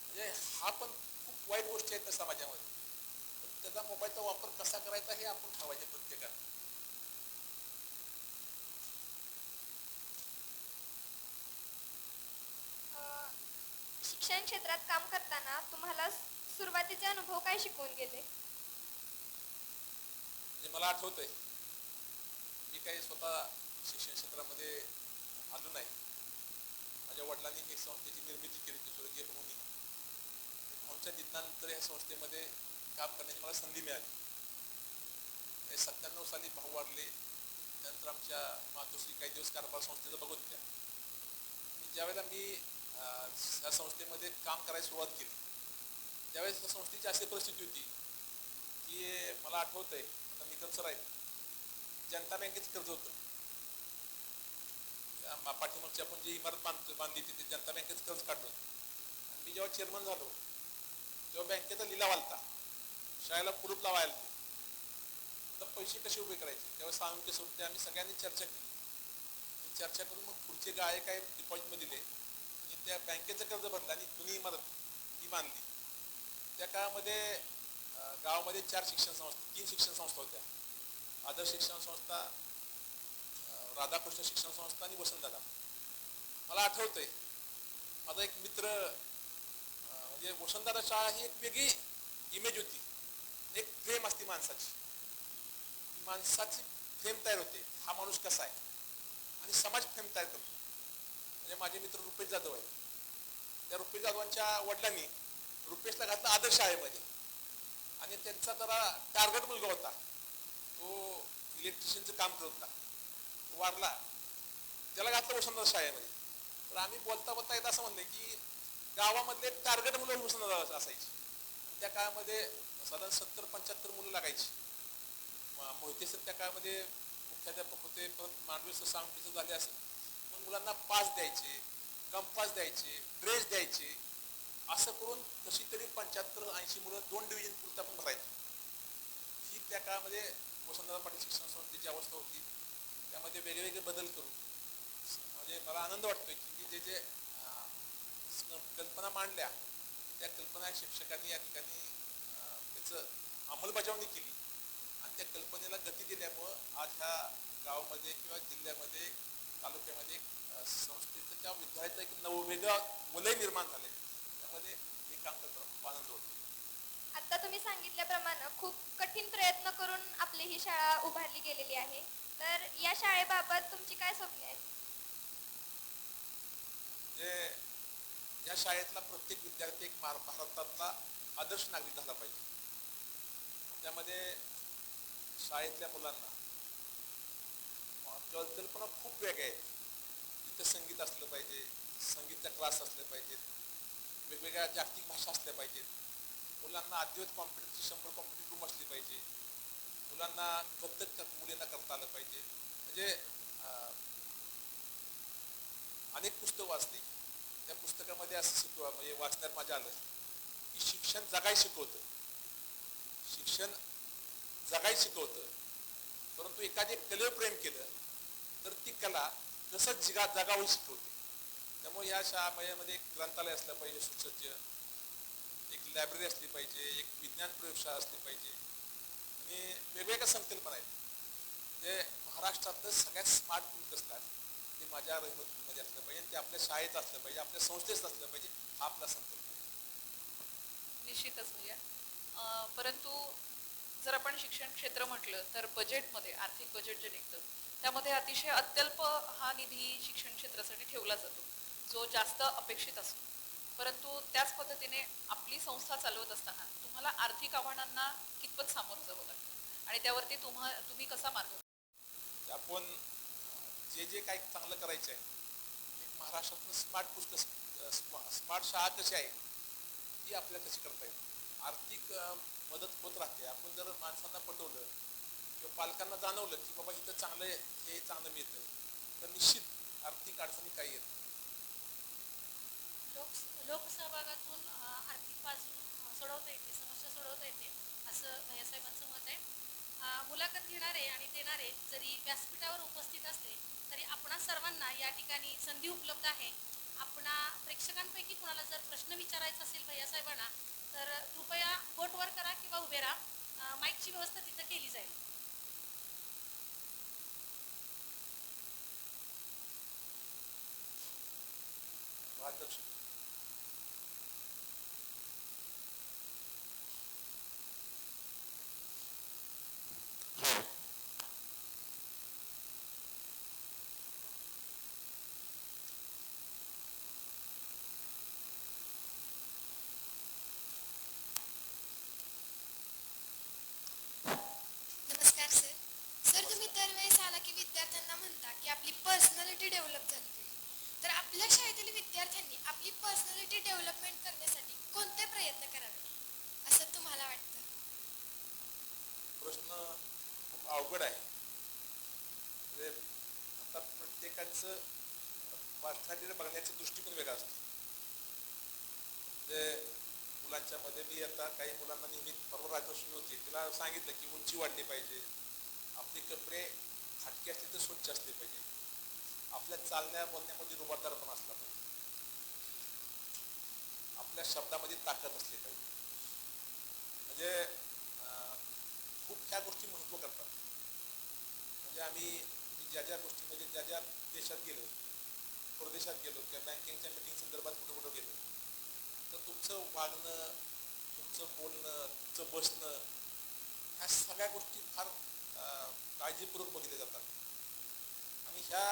म्हणजे हा पण खूप वाईट गोष्टी आहेत समाजामध्ये. त्याचा मोबाईलचा वापर कसा करायचा हे आपण ठरवायचे प्रत्येकाने. शिक्षण क्षेत्रात काम करताना तुम्हाला सुरुवातीचे अनुभव काय शिकवून गेले? म्हणजे मला आठवतंय मी काही स्वतः शिक्षण क्षेत्रामध्ये आलो नाही. माझ्या वडिलांनी एक संस्थेची निर्मिती केली होती, स्वर्गीय भाऊनी. भाऊंच्या निधनानंतर या संस्थेमध्ये काम करण्याची मला संधी मिळाली. 97 साली भाऊ वारले. त्यानंतर आमच्या मातोश्री काही दिवस कारभार संस्थेचं बघत होत्या. ज्यावेळेला मी या संस्थेमध्ये काम करायला सुरुवात केली त्यावेळेस त्या संस्थेची अशी परिस्थिती होती की मला आठवतंय, आता मी कर्जदार आहे, जनता बँकेचं कर्ज होतं. पाठीमागची आपण जी इमारत बांधली ते जनता बँकेचं कर्ज काढलं होतं. आणि मी जेव्हा चेअरमन झालो तेव्हा बँकेचा लिलाव आलता, शाळेला कुलूप लावायला तर पैसे कसे उभे करायचे. तेव्हा सांगून ते आम्ही सगळ्यांनी चर्चा केली. चर्चा करून मग पुढचे गाळे काय डिपॉझिटमध्ये दिले आणि त्या बँकेचं कर्ज भरलं आणि जुनी इमारत ती बांधली. त्या काळामध्ये गावामध्ये 3 शिक्षण संस्था होत्या. आदर्श शिक्षण संस्था, राधाकृष्ण शिक्षण संस्था आणि वसंतदादा. मला आठवतंय माझा एक मित्र म्हणजे वसंतदादा शाळा ही एक वेगळी इमेज होती, एक फ्रेम असते माणसाची, माणसाची फ्रेम तयार होते, हा माणूस कसा आहे, आणि समाज फ्रेम तयार करतो. म्हणजे माझे मित्र रुपेश जाधव आहे, त्या रुपेश जाधवांच्या वडिलांनी रुपेशला घातलं आदर्श शाळेमध्ये, आणि त्यांचा जरा टार्गेट मुलगा होता, तो इलेक्ट्रिशियनचं काम करत होता, तो वारला, त्याला घातलं वसंतदादा शाळेमध्ये. तर आम्ही बोलता बोलता एकदा असं म्हणलं की गावामधले टार्गेट मुलं वसंतदादा असायची. त्या काळामध्ये साधारण 70-75 मुलं लागायची. मोहिते सर त्या काळामध्ये मुख्याध्यापक होते, परत मांडवे सर सांगलीचं झाले असेल, मग मुलांना पास द्यायचे, कंपास द्यायचे, ड्रेस द्यायचे, असं करून कशी तरी 75-80 मुलं 2 डिव्हिजन पुरता पण भरायची. ही त्या काळामध्ये वसंतदादा पाटील शिक्षण संस्थेची अवस्था होती. त्यामध्ये वेगवेगळे बदल करून म्हणजे मला आनंद वाटतोय की जे जे कल्पना मांडल्या त्या कल्पना शिक्षकांनी या ठिकाणी त्याचं अंमलबजावणी केली, आणि त्या कल्पनेला गती दिल्यामुळं आज ह्या गावामध्ये किंवा जिल्ह्यामध्ये तालुक्यामध्ये संस्थेचं किंवा विद्यालयाचं एक वेगळं वलय निर्माण झाले. त्यामध्ये हे काम करताना खूप आनंद होतो. आता तुम्ही सांगितल्याप्रमाणे खूप कठीण प्रयत्न करून आपली ही शाळा उभारली गेलेली आहे. तर या शाळेबाबत तुमची काय स्वप्ने आहेत? म्हणजे या शाळेतला प्रत्येक विद्यार्थी एक भारतातला आदर्श नागरिक झाला पाहिजे. त्यामध्ये शाळेतल्या मुलांना कल्पना खूप वेगळ्या आहेत. तिथं संगीत असलं पाहिजे, संगीतचा क्लास असले पाहिजेत, वेगवेगळ्या जागतिक भाषा असल्या पाहिजेत, मुलांना अद्वैत कॉम्प्युटरची 100 कॉम्प्युटर रूम असली पाहिजे, मुलांना कथ्थक मुलींना करता आलं पाहिजे. म्हणजे अनेक पुस्तकं वाचली, त्या पुस्तकामध्ये असं म्हणजे वाचण्यात माझ्या आलं की शिक्षण जगाय शिकवतं, शिक्षण जगाय शिकवतं, परंतु एखादी कलेवर प्रेम केलं तर ती कला कसं जगावं शिकवते. त्यामुळे या शाळेमध्ये एक ग्रंथालय असलं पाहिजे सुसज्ज, एक लायब्ररी असली पाहिजे, एक विज्ञान प्रयोगशाळा असली पाहिजे, आणि वेगवेगळ्या संकल्पना आहेत. ते महाराष्ट्रातलं सगळ्यात स्मार्ट ग्रुप असतात ते माझ्या रहिमतमध्ये असलं पाहिजे, ते आपल्या शाळेत असलं पाहिजे, आपल्या संस्थेत असलं पाहिजे, हा आपला संकल्प आहे. निश्चितच भैया. परंतु जर आपण शिक्षण क्षेत्र म्हटलं तर बजेटमध्ये आर्थिक बजेट जे निघतं त्यामध्ये अतिशय अत्यल्प हा निधी शिक्षण क्षेत्रासाठी ठेवला जातो, जो जास्त अपेक्षित असतो. परंतु त्याच पद्धतीने आपली संस्था चालवत असताना तुम्हाला आर्थिक आव्हानांना कितपत सामोरं जावं लागतं आणि त्यावरती तुम्ही कसा मार्ग? आपण जे जे काही चांगलं करायचं आहे, एक महाराष्ट्रातलं स्मार्ट शाळा कशी आहे ती आपल्याला कशी करता येईल, आर्थिक मदत होत राहते. आपण जर माणसांना पटवलं किंवा पालकांना जाणवलं की बाबा इथं चांगलं हे चांगलं मिळतं, तर निश्चित आर्थिक अडचणी काही येत. लोकसहभागातून आर्थिक बाजू सोडवता येते, समस्या सोडवता येते, असं भैयासाहेबांचं मत आहे. मुलाखत घेणारे आणि देणारे जरी व्यासपीठावर उपस्थित असले तरी आपणा सर्वांना या ठिकाणी संधी उपलब्ध आहे. आपणा प्रेक्षकांपैकी कोणाला जर प्रश्न विचारायचा असेल भैयासाहेबांना तर कृपया बोट वर करा किंवा उभे राहा. माईकची व्यवस्था तिथं केली जाईल. नमस्कार सर. सर तुम्ही दरवेळेस आला की विद्यार्थ्यांना म्हणता की आपली पर्सनॅलिटी डेव्हलप झाली पाहिजे. तर आपल्या शाळेतील विद्यार्थ्यांनी आपली पर्सनॅलिटी डेव्हलपमेंट करण्यासाठी कोणते प्रयत्न करावे असं तुम्हाला वाटतं? प्रश्न खूप अवघड आहे. म्हणजे आता प्रत्येकाचं पर्सनॅलिटी बघण्याचा दृष्टिकोन वेगळा असतो. म्हणजे मुलांच्या मध्ये मी आता काही मुलांना नेहमी बरोबर राजलक्ष्मी होती, तिला सांगितलं की उंची वाढली पाहिजे, आपले कपडे हटके असले तर स्वच्छ असले पाहिजे, आपल्या चालण्या बोलण्यामध्ये रुबाबदारपणा असला पाहिजे, आपल्या शब्दामध्ये ताकद असली पाहिजे. म्हणजे खूप ह्या गोष्टी महत्त्व करतात. म्हणजे आम्ही ज्या ज्या गोष्टीमध्ये ज्या ज्या देशात गेलो, परदेशात गेलो किंवा बँकिंगच्या मीटिंग संदर्भात कुठं कुठं गेलो तर तुमचं वागणं, तुमचं बोलणं, तुमचं बसणं ह्या सगळ्या गोष्टी फार काळजीपूर्वक बघितल्या जातात. आणि ह्या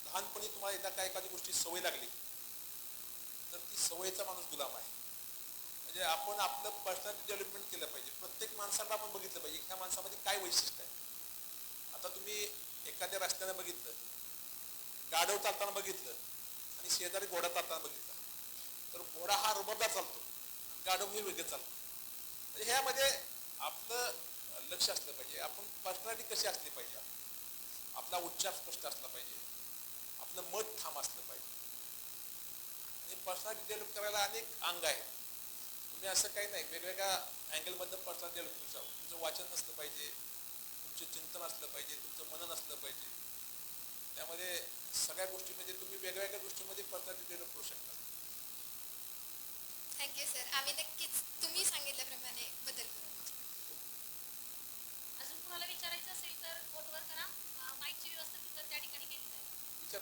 लहानपणी तुम्हाला एकदा काय एखादी गोष्टी सवय लागली तर ती सवयीचा माणूस गुलाम आहे. म्हणजे आपण आपलं पर्सनॅलिटी डेव्हलपमेंट केलं पाहिजे. प्रत्येक माणसाला आपण बघितलं पाहिजे ह्या माणसामध्ये काय वैशिष्ट्य आहे. आता तुम्ही एखाद्या रस्त्याने बघितलं, गाढव चालताना बघितलं आणि शेजारी घोडा चालताना बघितला तर घोडा हा रुबाबदार चालतो, गाढव हे वेगळं चालतो. म्हणजे ह्यामध्ये आपलं लक्ष असलं पाहिजे. आपण पर्सनॅलिटी कशी असली पाहिजे, आपला उच्चार स्पष्ट असला पाहिजे, आपलं मत ठाम असलं पाहिजे. आणि पर्सनॅलिटी डेव्हलप करायला अनेक अंग आहेत. तुम्ही असं काही नाही वेगवेगळ्या अँगलमधनं पर्सनॅलिटी डेव्हलप करू शकता. तुमचं वाचन असलं पाहिजे, तुमचं चिंतन असलं पाहिजे, तुमचं मनन असलं पाहिजे. त्यामध्ये सगळ्या गोष्टीमध्ये तुम्ही वेगवेगळ्या गोष्टीमध्ये पर्सनॅलिटी डेव्हलप करू शकता. Thank you sir. आम्ही नक्कीच तुम्ही सांगितल्याप्रमाणे बदल करू. अजून कुणाला विचारायचं असेल तर बोटवर करा. माईकची व्यवस्था तिथं त्या ठिकाणी केली जाईल. विचार.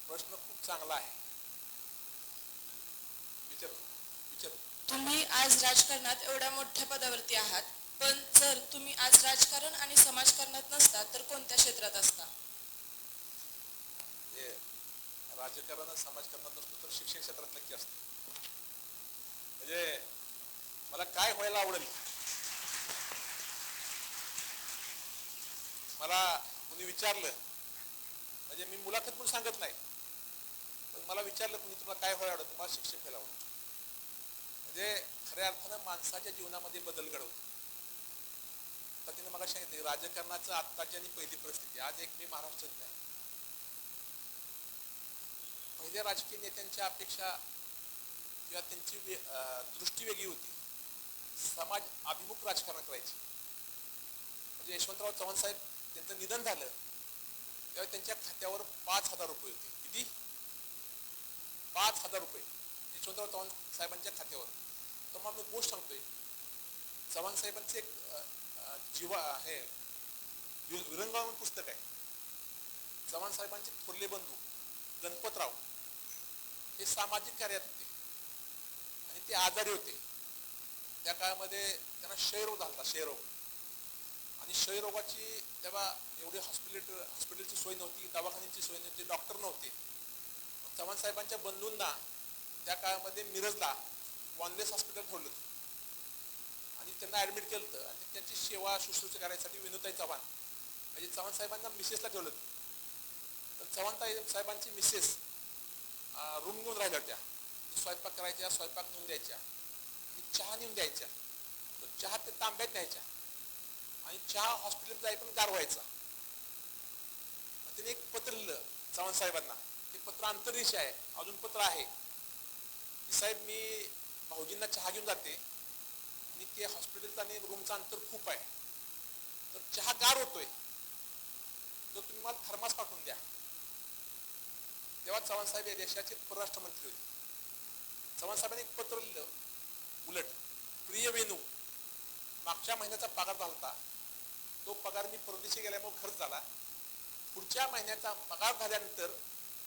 प्रश्न खूप चांगला आहे. विचार विचार. तुम्ही आज राजकारणात एवढ्या मोठ्या पदावरती आहात, पण जर तुम्ही आज राजकारण आणि समाजकारणात नसता तर कोणत्या क्षेत्रात असता? हे राजकारण समाजकारणात नसतो तर शिक्षण क्षेत्रात नक्की असतो. म्हणजे मला काय व्हायला आवडेल, मला कुणी विचारलं, म्हणजे मी मुलाखत म्हणून सांगत नाही, पण मला विचारलं कुणी तुम्हाला काय व्हायला आवडतं, तुम्हाला शिक्षक व्हायला आवडतं. म्हणजे खऱ्या अर्थानं माणसाच्या जीवनामध्ये बदल घडवतो. आता तिने मला सांगितले राजकारणाचं आत्ताची आणि पहिली परिस्थिती. आज एक मी महाराष्ट्रात नाही, पहिल्या राजकीय नेत्यांच्या अपेक्षा किंवा त्यांची दृष्टी वेगळी होती. समाज अभिमुख राजकारण करायचे. म्हणजे यशवंतराव चव्हाण साहेब त्यांचं निधन झालं तेव्हा त्यांच्या खात्यावर 5,000 रुपये होते. किती? 5,000 रुपये यशवंतराव चव्हाण साहेबांच्या खात्यावर. तर मग मी गोष्ट सांगतोय, चव्हाण साहेबांचे एक जीवा हे विरंगुळा म्हणून पुस्तक आहे. चव्हाण साहेबांचे थोरले बंधू गणपतराव हे सामाजिक कार्यात होते आणि ते आजारी होते. त्या काळामध्ये त्यांना क्षयरोग झाला, क्षयरोग. आणि क्षयरोगाची तेव्हा एवढी हॉस्पिटलची सोय नव्हती, दवाखान्याची सोय नव्हती, डॉक्टर नव्हते. चव्हाण साहेबांच्या बंधूंना त्या काळामध्ये मिरजला वॉनलेस हॉस्पिटल ठेवलं आणि त्यांना ऍडमिट केलं होतं. आणि त्यांची सेवा शुश्रूषा करायसाठी विनुताई चव्हाण म्हणजे चव्हाण साहेबांना मिसेसला ठेवलं होतं. तर चव्हाण साहेबांची मिसेस रूम घेऊन राहिल्या होत्या. स्वयंपाक करायच्या, स्वयंपाक नेऊन द्यायच्या आणि चहा नेऊन द्यायच्या. तर चहा ते तांब्यात न्यायच्या आणि चहा हॉस्पिटलला जाई पण गार व्हायचा. त्याने एक पत्र लिहिलं चव्हाण साहेबांना. ते पत्र अंतर्देशीय आहे, अजून पत्र आहे की साहेब मी भाऊजींना चहा घेऊन जाते आणि ते हॉस्पिटलचं आणि रूमचं अंतर खूप आहे, तर चहा गार होतोय, तर तुम्ही मला थर्मास पाठवून द्या. तेव्हा चव्हाण साहेब या देशाचे परराष्ट्र मंत्री होते. चव्हाण साहेबांनी एक पत्र लिहिलं उलट, प्रिय वेणू, मागच्या महिन्याचा पगार झाला, तो पगार मी परदेशी गेल्यामुळे खर्च झाला, पुढच्या महिन्याचा पगार झाल्यानंतर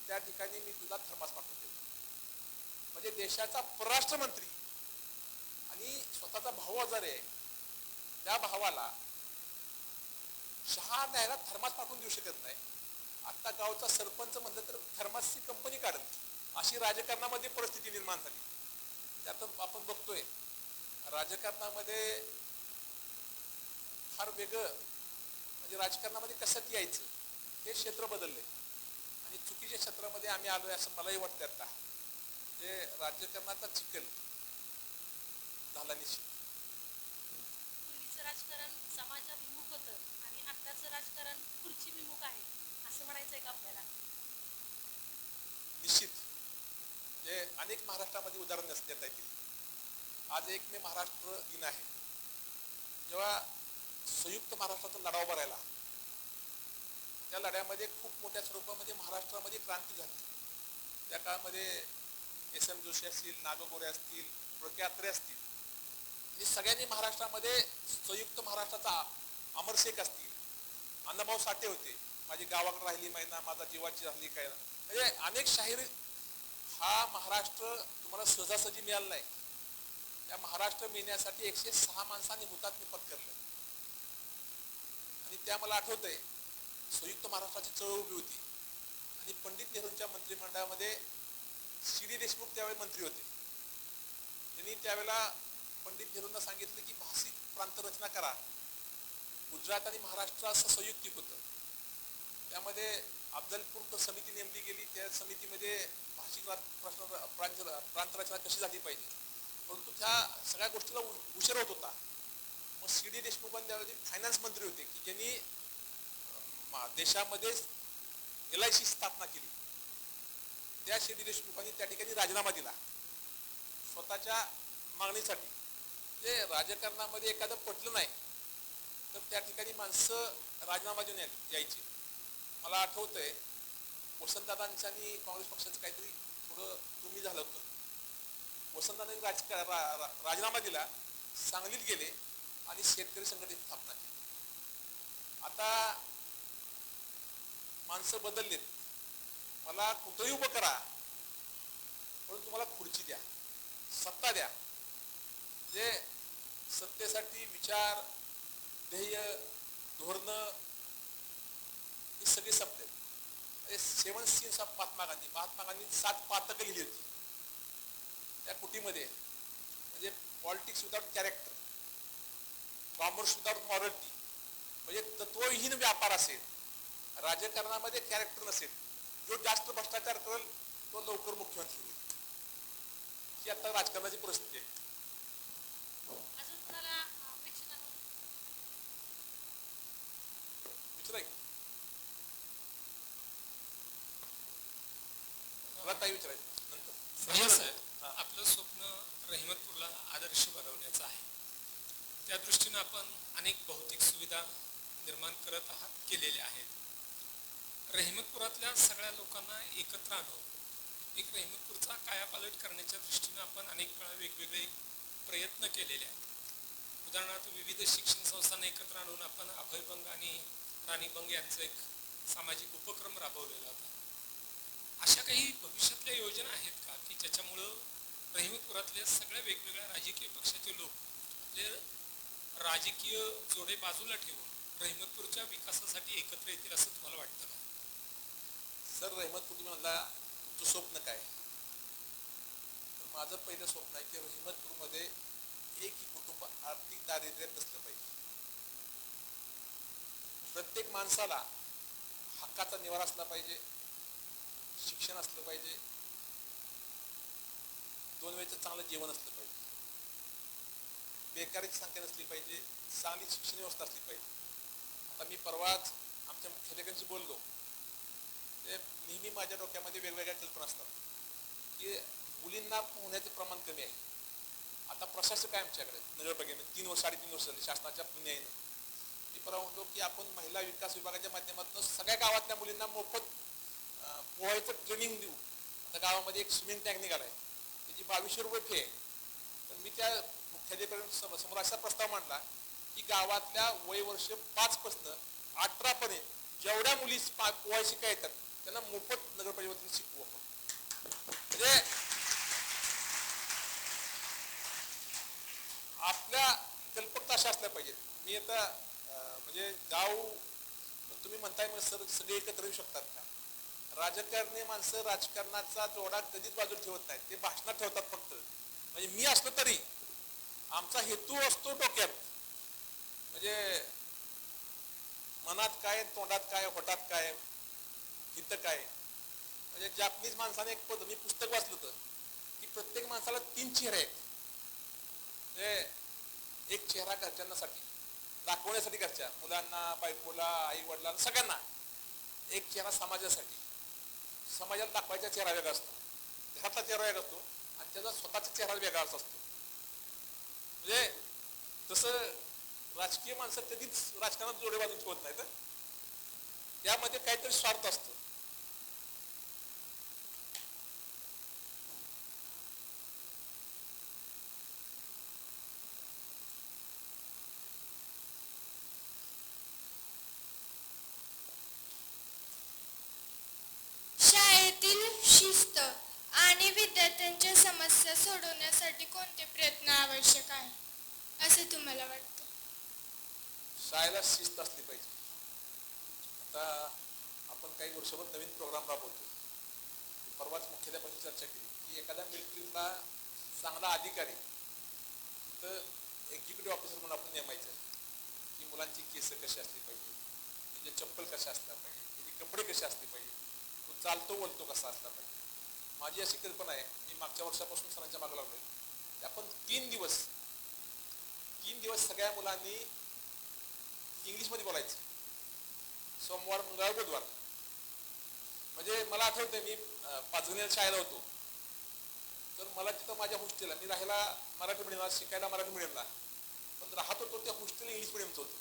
त्या ठिकाणी मी तुला थर्मास पाठवून देतो. म्हणजे देशाचा परराष्ट्र मंत्री आणि स्वतःचा भाऊ आजारी आहे, त्या भावाला चहा द्यायला थर्मास पाठवून देऊ शकत नाही. आता गावचा सरपंच म्हणलं तर थर्मासची कंपनी काढत, अशी राजकारणामध्ये परिस्थिती निर्माण झाली. त्यात आपण बघतोय राजकारणामध्ये फार वेगळं, म्हणजे राजकारणामध्ये कसं यायचं हे क्षेत्र बदलले आणि चुकीच्या क्षेत्रामध्ये आम्ही आलोय असं मलाही वाटतं. आता जे राजकारणाचा चिखल झाला निश्चित. पूर्वीचं राजकारण समाजाभिमुख होतं आणि आत्ताचं राजकारण खुर्चीभिमुख आहे असं म्हणायचंय का आपल्याला? निश्चित. म्हणजे अनेक महाराष्ट्रामध्ये उदाहरण देता येतील. आज 1 मे महाराष्ट्र दिन आहे. जेव्हा संयुक्त महाराष्ट्राचा लढा उभा राहिला, त्या लढ्यामध्ये खूप मोठ्या स्वरूपामध्ये महाराष्ट्रामध्ये क्रांती झाली. त्या काळामध्ये SM जोशी असतील, नागो गोरे असतील, प्रख्यात्रे असतील आणि सगळ्यांनी महाराष्ट्रामध्ये संयुक्त महाराष्ट्राचा अमर शेख असतील, अण्णाभाऊ साठे होते, माझी गावाकडे राहिली महिना, माझा जीवाची राहिली काय, म्हणजे अनेक शाहीर. हा महाराष्ट्र तुम्हाला सहजासहजी मिळाला नाही. त्या महाराष्ट्र मिळण्यासाठी 106 माणसांनी हुतात्मे पत्करले. आणि त्या मला आठवतंय संयुक्त महाराष्ट्राची चळवळ उभी होती आणि पंडित नेहरूंच्या मंत्रिमंडळामध्ये सी.डी. देशमुख त्यावेळी मंत्री होते. त्यांनी त्यावेळेला पंडित नेहरूंना सांगितलं की भाषिक प्रांत रचना करा. गुजरात आणि महाराष्ट्र असं संयुक्तिक होतं. त्यामध्ये अफजलपूर समिती नेमली गेली. त्या समितीमध्ये भाषिक प्रांत रचना कशी झाली पाहिजे, परंतु त्या सगळ्या गोष्टीला उशीर होत होता. मग सी.डी. देशमुख त्यावेळी फायनान्स मंत्री होते की ज्यांनी देशामध्ये LIC स्थापना केली. त्या सी.डी. देशमुखांनी त्या ठिकाणी राजीनामा दिला स्वतःच्या मागणीसाठी. म्हणजे राजकारणामध्ये एखादं पटलं नाही तर त्या ठिकाणी माणसं राजीनामा देऊन यायची. मला आठवतंय वसंतदादांचं आणि काँग्रेस पक्षाचं काहीतरी थोडं तुम्ही झालं होतं. वसंतदादांनी राजीनामा दिला, सांगलीत गेले आणि शेतकरी संघटनेची स्थापना केली. आता माणसं बदललेत. मला कुठंही उभं करा, परंतु मला खुर्ची द्या, सत्ता द्या. जे सत्तेसाठी विचार, ध्येय, धोरणं ही सगळी संपले. 7 सीन्स ऑफ महात्मा गांधी 7 पातकं लिहिली होती त्या कुटीमध्ये. म्हणजे politics without character, commerce without morality, म्हणजे तत्वहीन व्यापार असेल, राजकारणामध्ये कॅरेक्टर नसेल, जो जास्त भ्रष्टाचार करेल तो लवकर मुख्यमंत्री होईल. ही आता राजकारणाची परिस्थिती आहे. अजून कुणाला प्रेक्षकांना विचारा की. मला ताई विचारायचं नंतर. आपलं स्वप्न रहिमतपूरला आदर्श बनवण्याचं आहे. त्या दृष्टीनं आपण अनेक भौतिक सुविधा निर्माण करत आहात, केलेल्या आहेत. रहिमतपुरातल्या सगळ्या लोकांना एकत्र आणून एक रहिमतपूरचा कायापालट करण्याच्या दृष्टीनं आपण अनेक वेळा वेगवेगळे प्रयत्न केलेले आहेत. उदाहरणार्थ विविध शिक्षण संस्थांना एकत्र आणून आपण अभयभंग आणि राणीभंग यांचा एक सामाजिक उपक्रम राबवलेला होता. अशा काही भविष्यातल्या योजना आहेत का की ज्याच्यामुळं रहिमतपुरातल्या सगळ्या वेगवेगळ्या राजकीय पक्षाचे लोक आपले राजकीय जोडे बाजूला ठेवून रहिमतपूरच्या विकासासाठी एकत्र येतील असं तुम्हाला वाटतं का? सर, रहिमतपूर तुम्ही म्हणला तुमचं स्वप्न काय? तर माझं पहिलं स्वप्न आहे की रहिमतपूरमध्ये एकही कुटुंब आर्थिक दारिद्र्यात नसलं पाहिजे. प्रत्येक माणसाला हक्काचा निवारा असला पाहिजे, शिक्षण असलं पाहिजे, 2 वेळचं चांगलं जेवण असलं पाहिजे, बेकारीची संख्या नसली पाहिजे, चांगली शिक्षण व्यवस्था असली पाहिजे. आता मी परवाच आमच्या मुख्याधिकाऱ्यांशी बोललो. ते नेहमी माझ्या डोक्यामध्ये वेगवेगळ्या कल्पना असतात की मुलींना होण्याचे प्रमाण कमी आहे. आता प्रशासक आहे आमच्याकडे नगरपालिकेमध्ये 3 वर्ष 3.5 वर्ष झाली शासनाच्या पुण्याईनं. मी परवा म्हणतो की आपण महिला विकास विभागाच्या माध्यमातून सगळ्या गावातल्या मुलींना मोफत पोहायचं ट्रेनिंग देऊ. आता गावामध्ये एक स्विमिंग टँक निघालाय, त्याची 2200 रुपये फी आहे. तर मी त्या मुख्याधिकाऱ्यांसमोर असा प्रस्ताव मांडला की गावातल्या वय वर्ष 5 पासून 18 पर्यंत जेवढ्या मुली पोहाय शिकाय येतात त्यांना मोफत नगरपालिकेतून शिकवू आपण. म्हणजे आपल्या कल्पकता अशा असल्या पाहिजेत. मी आता म्हणजे गाव तुम्ही म्हणताय मग सर सगळे एकत्र येऊ शकतात का? राजकारणी माणसं राजकारणाचा जोडा कधीच बाजूला ठेवत नाहीत, ते भाषणात ठेवतात फक्त. म्हणजे मी असलो तरी आमचा हेतू असतो डोक्यात, म्हणजे मनात काय, तोंडात काय, होटात काय, हित काय. म्हणजे जापनीज माणसाने एक मी पुस्तक वाचलं होतं की प्रत्येक माणसाला 3 चेहरे आहेत. म्हणजे एक चेहरा घरच्यांसाठी दाखवण्यासाठी, घरच्या मुलांना, बायकोला, आई वडिलांना, सगळ्यांना. एक चेहरा समाजासाठी, समाजाला दाखवायचा चेहरा वेगळा असतो, घरातला चेहरा वेगळा असतो आणि त्याचा स्वतःचा चेहरा वेगळाच असतो. म्हणजे तसं राजकीय माणसं कधीच राजकारणात जोडे बाजून ठेवत नाहीत. त्यामध्ये काहीतरी स्वार्थ असतो. समस्या सोडवण्यासाठी कोणते प्रयत्न आवश्यक आहे असे तुम्हाला वाटते? शाळेला शिस्त असली पाहिजे. आता आपण काही वर्षभर नवीन प्रोग्राम राबवतो. परवाच मुख्याध्यापकांची चर्चा केली की एखाद्या मिलिटरीतला चांगला अधिकारी तिथं एक्झिक्युटिव्ह ऑफिसर म्हणून आपण नेमायचं की मुलांची केस कशी असली पाहिजे, त्याचे चप्पल कशा असल्या पाहिजे, त्याचे कपडे कसे असले पाहिजे, तो चालतो बोलतो कसा असला पाहिजे. माझी अशी कल्पना आहे, मी मागच्या वर्षापासून सरांच्या मागे लागलोय की आपण 3 दिवस सगळ्या मुलांनी इंग्लिशमध्ये बोलायचं. सोमवार, मंगळवार, बुधवार. म्हणजे मला आठवतंय मी पाचगणीला शाळेला होतो, तर मला तिथं माझ्या हॉस्टेलला, मी राहायला मराठी मिडियमला, शिकायला मराठी मिडियमला, पण राहत होतो त्या हॉस्टेल इंग्लिश मिडियमचं होतं.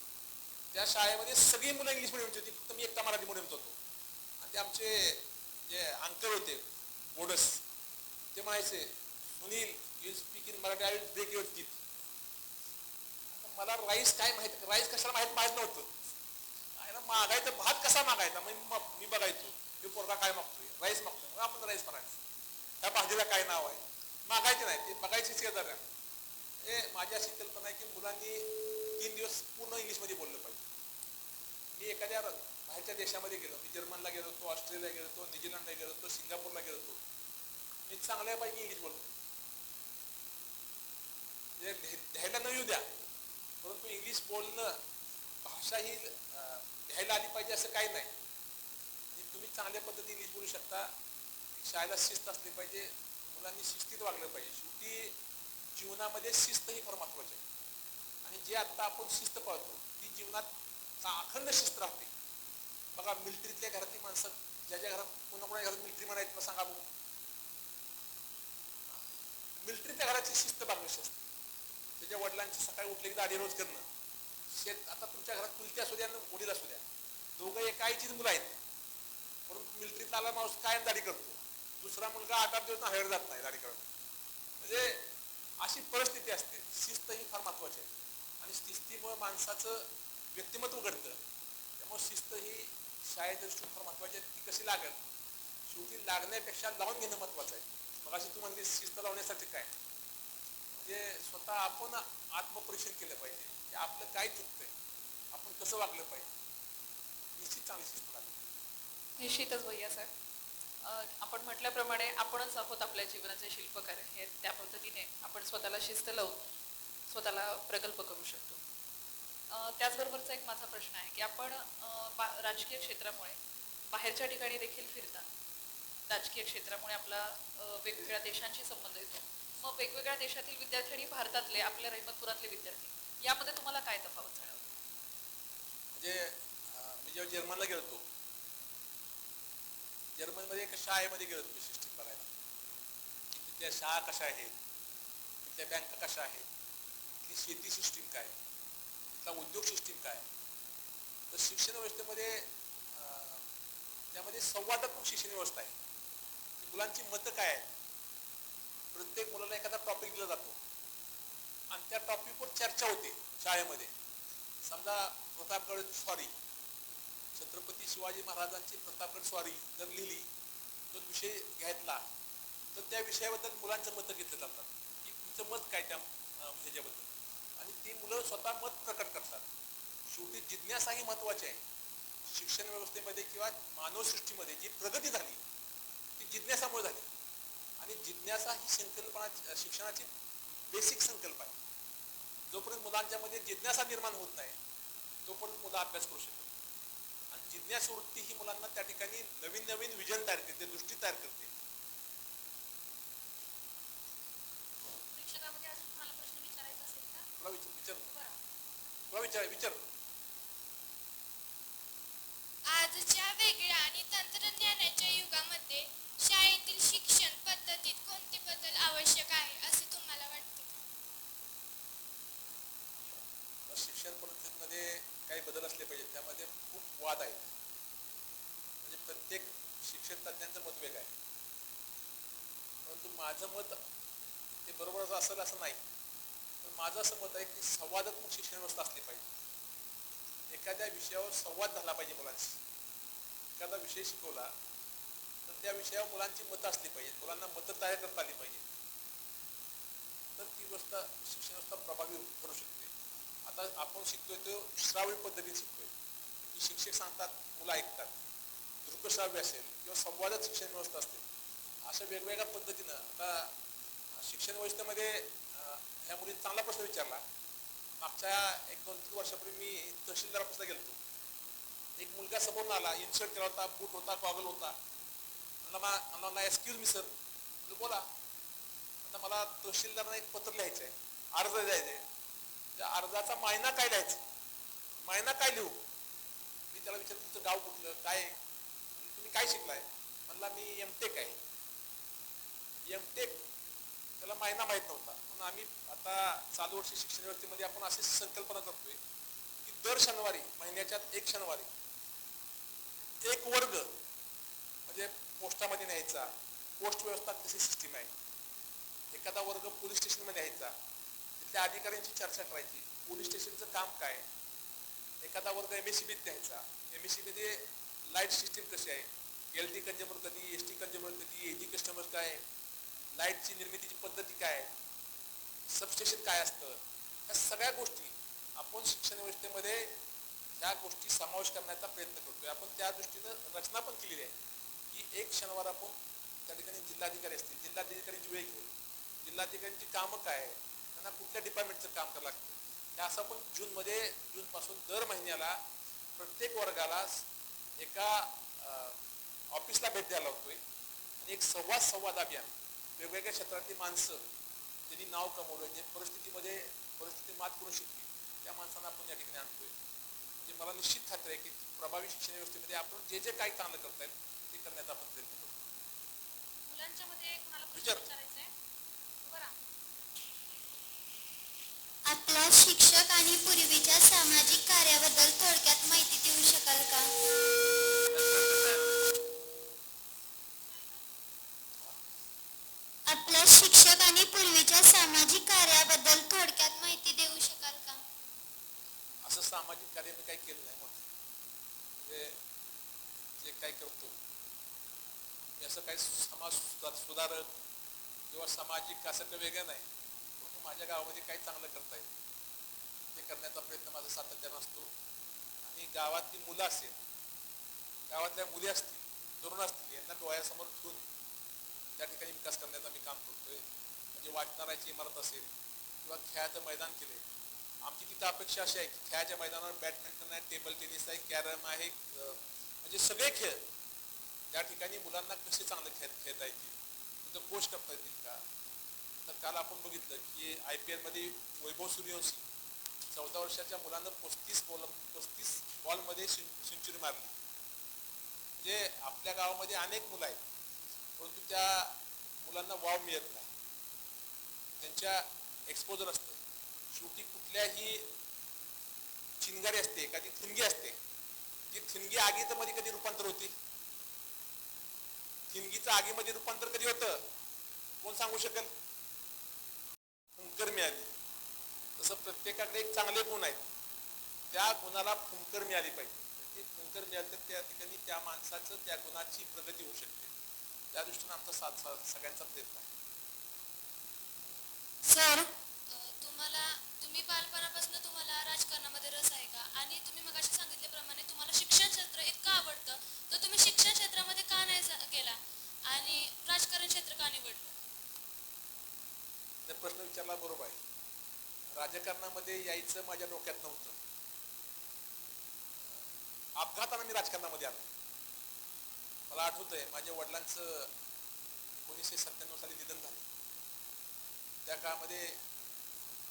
त्या शाळेमध्ये सगळी मुलं इंग्लिश मिडियमची होती, फक्त मी एकटा मराठी मिडियमचा होतो. आणि ते आमचे जे अंकल होते बोडस, ते म्हणायचे, Sunil you speak in Marathi, I will break your teeth. मला राईस काय माहित, राईस कशाला माहित नव्हतं. मागायचं, भात कसा मागायचा मी बघायचो, हे पोरगा काय मागतोय, राईस मागतोय, मग आपण राईस करायचं. त्या भाजीला काय नाव आहे मागायचे नाही, ते बघायची शेजाऱ्या. हे माझी अशी कल्पना आहे की मुलांनी 3 दिवस पूर्ण इंग्लिशमध्ये बोललं पाहिजे. मी एखाद्या बाहेरच्या देशामध्ये गेलो, मी जर्मनला गेलो होतो, ऑस्ट्रेलियाला गेलो होतो, न्यूझीलंडला गेलो होतो, सिंगापूरला गेलो होतो, मी चांगल्यापैकी इंग्लिश बोलतो. लिहायला न येऊ द्या, परंतु इंग्लिश बोलणं, भाषा ही लिहायला आली पाहिजे असं काही नाही. तुम्ही चांगल्या पद्धतीने इंग्लिश बोलू शकता. शाळेला शिस्त असली पाहिजे, मुलांनी शिस्तीत वागलं पाहिजे. शेवटी जीवनामध्ये शिस्त ही फार महत्वाची आहे. आणि जे आता आपण शिस्त पाळतो ती जीवनात अखंड शिस्त राहते. बघा, मिलिटरीतल्या घरातली माणसं, ज्याच्या घरात कोणाकोणा घरात मिलिटरी म्हणायचं सांगा बघू. मिलिटरीच्या घराची शिस्त बागशी असते. त्याच्या वडिलांची सकाळी उठले की दाढी रोज करणं. आता तुमच्या घरात चुलती असू द्या, वडील असू द्या, दोघं एका आईचीच मुलं आहेत, परंतु मिलिटरीत आला माणूस कायम दाढी करतो. दुसरा मुलगा 8-8 दिवस बाहेर जात नाही दाढी करणं. म्हणजे अशी परिस्थिती असते. शिस्त ही फार महत्वाची आहे आणि शिस्तीमुळे माणसाचं व्यक्तिमत्व घडतं. त्यामुळे शिस्त ही शाळेच्या दृष्टीने फार महत्वाची आहे. ती कशी लागेल, शेवटी लागण्यापेक्षा लावून घेणं महत्वाचं आहे. मग अशी तू म्हणते शिस्त लावण्यासाठी काय, म्हणजे स्वतः आपण आत्मपरीक्षण केलं पाहिजे की आपलं काय चुकतंय, आपण कसं वागलं पाहिजे. निश्चित चांगली शिस्त लागेल. निश्चितच भैया साहेब, आपण म्हटल्याप्रमाणे आपणच आहोत आपल्या जीवनाचे शिल्पकार. हे त्या पद्धतीने आपण स्वतःला शिस्त लावून स्वतःला प्रकल्प करू शकतो. त्याचबरोबरचा एक माझा प्रश्न आहे की आपण राजकीय क्षेत्रामुळे बाहेरच्या ठिकाणी देखील फिरता. राजकीय क्षेत्रामुळे आपला वेगवेगळ्या देशांशी संबंध येतो. मग वेगवेगळ्या देशातील विद्यार्थी आणि भारतातले, आपल्या रहिमतपुरातले विद्यार्थी, यामध्ये तुम्हाला काय तफावत जाणवते? म्हणजे मी जेव्हा जर्मनला गेलो होतो, जर्मनमध्ये एका शाळेमध्ये गेलो होतो सिस्टीम बघायला. तिथल्या शाळा कशा आहेत, तिथल्या बँका कशा आहेत, तिथली शेती सिस्टीम काय, तिथला उद्योग सिस्टीम काय. तर शिक्षण व्यवस्थेमध्ये त्यामध्ये संवादात्मक शिक्षण व्यवस्था आहे. मुलांची मतं काय आहेत, प्रत्येक मुलाला एखादा टॉपिक दिला जातो आणि त्या टॉपिकवर चर्चा होते शाळेमध्ये. समजा प्रतापगड स्वारी, छत्रपती शिवाजी महाराजांची प्रतापगड स्वारी जर लिहिली, तो विषय घ्यायला, तर त्या विषयाबद्दल मुलांचं मतं घेतलं जातात की तुमचं मत काय त्या ह्याच्याबद्दल, आणि ती मुलं स्वतः मत प्रकट करतात. शेवटी जिज्ञासा ही महत्वाची आहे. शिक्षण व्यवस्थेमध्ये किंवा मानवसृष्टीमध्ये जी प्रगती झाली ती जिज्ञासामुळे झाली. आणि जिज्ञासा ही संकल्पना शिक्षणाची बेसिक संकल्प आहे. जोपर्यंत मुलांच्या मध्ये जिज्ञासा निर्माण होत नाही तोपर्यंत मुलं अभ्यास करू शकतात. आणि जिज्ञासा वृत्ती ही मुलांना त्या ठिकाणी नवीन नवीन विजन तयार करते, दृष्टी तयार करते. शिक्षकामध्ये अजून तुम्हाला प्रश्न विचारायचा असेल का? तुला विचार. आजच्या वेगळ्या आणि तंत्रज्ञानाच्या युगामध्ये शाळेतील शिक्षण पद्धतीत कोणते बदल आवश्यक आहे असे तुम्हाला वाटते? शिक्षण पद्धतीमध्ये काही बदल असले पाहिजे. त्यामध्ये खूप वाद आहेत. म्हणजे प्रत्येक शिक्षण तज्ञांचं मत वेगळं आहे. परंतु माझं मत ते बरोबरच असेल असं नाही. पण माझं असं मत आहे की संवादात्मक शिक्षण व्यवस्था असली पाहिजे. एखाद्या विषयावर संवाद झाला पाहिजे मुलांशी. एखादा विषय शिकवला तर त्या विषयावर मुलांची मतं असली पाहिजे. मुलांना मतं तयार करता आली पाहिजे. तर ती व्यवस्था शिक्षण व्यवस्था प्रभावी ठरू शकते. आता आपण शिकतोय तो श्राव्य पद्धतीत शिकतोय की शिक्षक सांगतात मुलं ऐकतात, दृकश्राव्य असेल किंवा संवादात शिक्षण व्यवस्था असते. अशा वेगवेगळ्या पद्धतीनं आता शिक्षण व्यवस्थेमध्ये ह्या मुलीने चांगला प्रश्न विचारला. मागच्या 1-2-3 वर्षापूर्वी मी तहसीलदारापासून गेलतो. एक मुलगा समोरून आला, इन्शर्ट केला होता, बूट होता, गॉगल होता. मला एक्सक्यूज मी सर, बोला. आता मला तहसीलदारांना एक पत्र लिहायचं आहे, अर्ज द्यायचा आहे. त्या अर्जाचा मायना काय लिहायचं, मायना काय लिहू. मी त्याला विचारलं तुमचं गाव कुठलं, काय तुम्ही काय शिकलाय. म्हणला मी एमटेक आहे. एमटेक त्याला मायना माहीत नव्हता. म्हणून आम्ही आता चालू वर्षी शिक्षण व्यवस्थेमध्ये आपण अशी संकल्पना करतोय की दर शनिवारी, महिन्याच्यात एक शनिवारी एक वर्ग म्हणजे पोस्टामध्ये न्यायचा. पोस्ट व्यवस्था कशी सिस्टीम आहे, एखादा वर्ग पोलीस स्टेशनमध्ये न्यायचा, तिथल्या अधिकाऱ्यांची चर्चा करायची, पोलीस स्टेशनचं काम काय. एखादा वर्ग MSCBत न्यायचा, MSCBमध्ये लाईट सिस्टीम कशी आहे, LT कंझ्युमर कधी, ST कंझ्युमर कधी, AG कस्टमर काय, लाईटची निर्मितीची पद्धती काय, सबस्टेशन काय असतं. या सगळ्या गोष्टी आपण शिक्षण व्यवस्थेमध्ये ह्या गोष्टी समावेश करण्याचा प्रयत्न करतोय. आपण त्या दृष्टीनं रचना पण केलेली आहे की एक शनिवार आपण त्या ठिकाणी जिल्हाधिकारी असतील, जिल्हाधिकाऱ्यांची वेळ घेऊन जिल्हाधिकाऱ्यांची कामं काय आहे, त्यांना कुठल्या डिपार्टमेंटचं काम करावं लागतं, हे असं आपण जूनपासून दर महिन्याला प्रत्येक वर्गाला एका ऑफिसला भेट द्यायला होतोय आणि एक संवाद अभियान वेगवेगळ्या क्षेत्रातली माणसं ज्यांनी नाव कमवलं, जे परिस्थिती मात करून शिकली, त्या माणसांना आपण या ठिकाणी आणतोय. म्हणजे मला निश्चित खात्री आहे की प्रभावी शिक्षण व्यवस्थेमध्ये आपण जे काही चांगलं करता येईल ते करण्याचा आपण प्रयत्न करतो. मुलांच्या मध्ये कुणाला प्रश्न विचार. विचारायचा आहे. बरं, आपला शिक्षक आणि पूर्वीच्या सामाजिक कार्याबद्दल थोडक्यात माहिती देऊ शकाल का? आपल्या शिक्षक आणि पूर्वीच्या सामाजिक कार्याबद्दल थोडक्यात माहिती देऊ शकाल का? असं सामाजिक कार्य मी काही केलं नाही मोठं. म्हणजे जे काय करतो मी असं काही समाज सुधारक किंवा सामाजिक असं काही वेगळं नाही. परंतु माझ्या गावामध्ये काही चांगलं करता येईल ते करण्याचा प्रयत्न माझा सातत्यानं असतो. आणि गावातली मुलं असेल, गावातल्या मुली असतील, तरुण असतील, यांना डोळ्यासमोर ठेवून त्या ठिकाणी विकास करण्याचा मी काम करतोय. म्हणजे वाचनालयाची इमारत असेल किंवा खेळाचं मैदान केले. आमची तिथं अपेक्षा अशी आहे की खेळाच्या मैदानावर बॅडमिंटन आहे, टेबल टेनिस आहे, कॅरम आहे, म्हणजे सगळे खेळ त्या ठिकाणी मुलांना कसे चांगले खेळता येतील, तिथं कोच करता येतील का. तर काल आपण बघितलं की IPL मध्ये वैभव सूर्यवंशी 14 वर्षाच्या मुलांना 35 बॉलमध्ये सेंचुरी मारली. म्हणजे आपल्या गावामध्ये अनेक मुलं आहेत, परंतु त्या मुलांना वाव मिळत नाही, त्यांच्या एक्सपोजर असतं. शेवटी कुठल्याही चिंगारी असते, एखादी ठिणगी असते, ती ठिणगी आगीत मध्ये कधी रूपांतर होते, ठिणगीचं आगीमध्ये रूपांतर कधी होतं कोण सांगू शकेल. फुंकर मिळाली. तसं प्रत्येकाकडे एक चांगले गुण आहेत, त्या गुणाला फुंकर मिळाली पाहिजे. ते फुंकर मिळालं तर त्या ठिकाणी त्या माणसाचं त्या गुणाची प्रगती होऊ शकते. त्या दृष्टीने आमचा सगळ्यांचा प्रयत्न आहे. सर, तुम्ही बालपणापासून तुम्हाला राजकारणामध्ये रस आहे का? आणि तुम्ही मगाशी सांगितल्याप्रमाणे तुम्हाला शिक्षण क्षेत्र इतकं आवडतं, तर तुम्ही शिक्षण क्षेत्रामध्ये का नाही गेला आणि राजकारण क्षेत्र का निवडलं? प्रश्न विचारला बरोबर आहे. राजकारणामध्ये यायचं माझ्या डोक्यात नव्हतं. अपघातानं मी राजकारणामध्ये आलो. मला आठवतंय माझ्या वडिलांचं 1997 साली निधन झालं. त्या काळामध्ये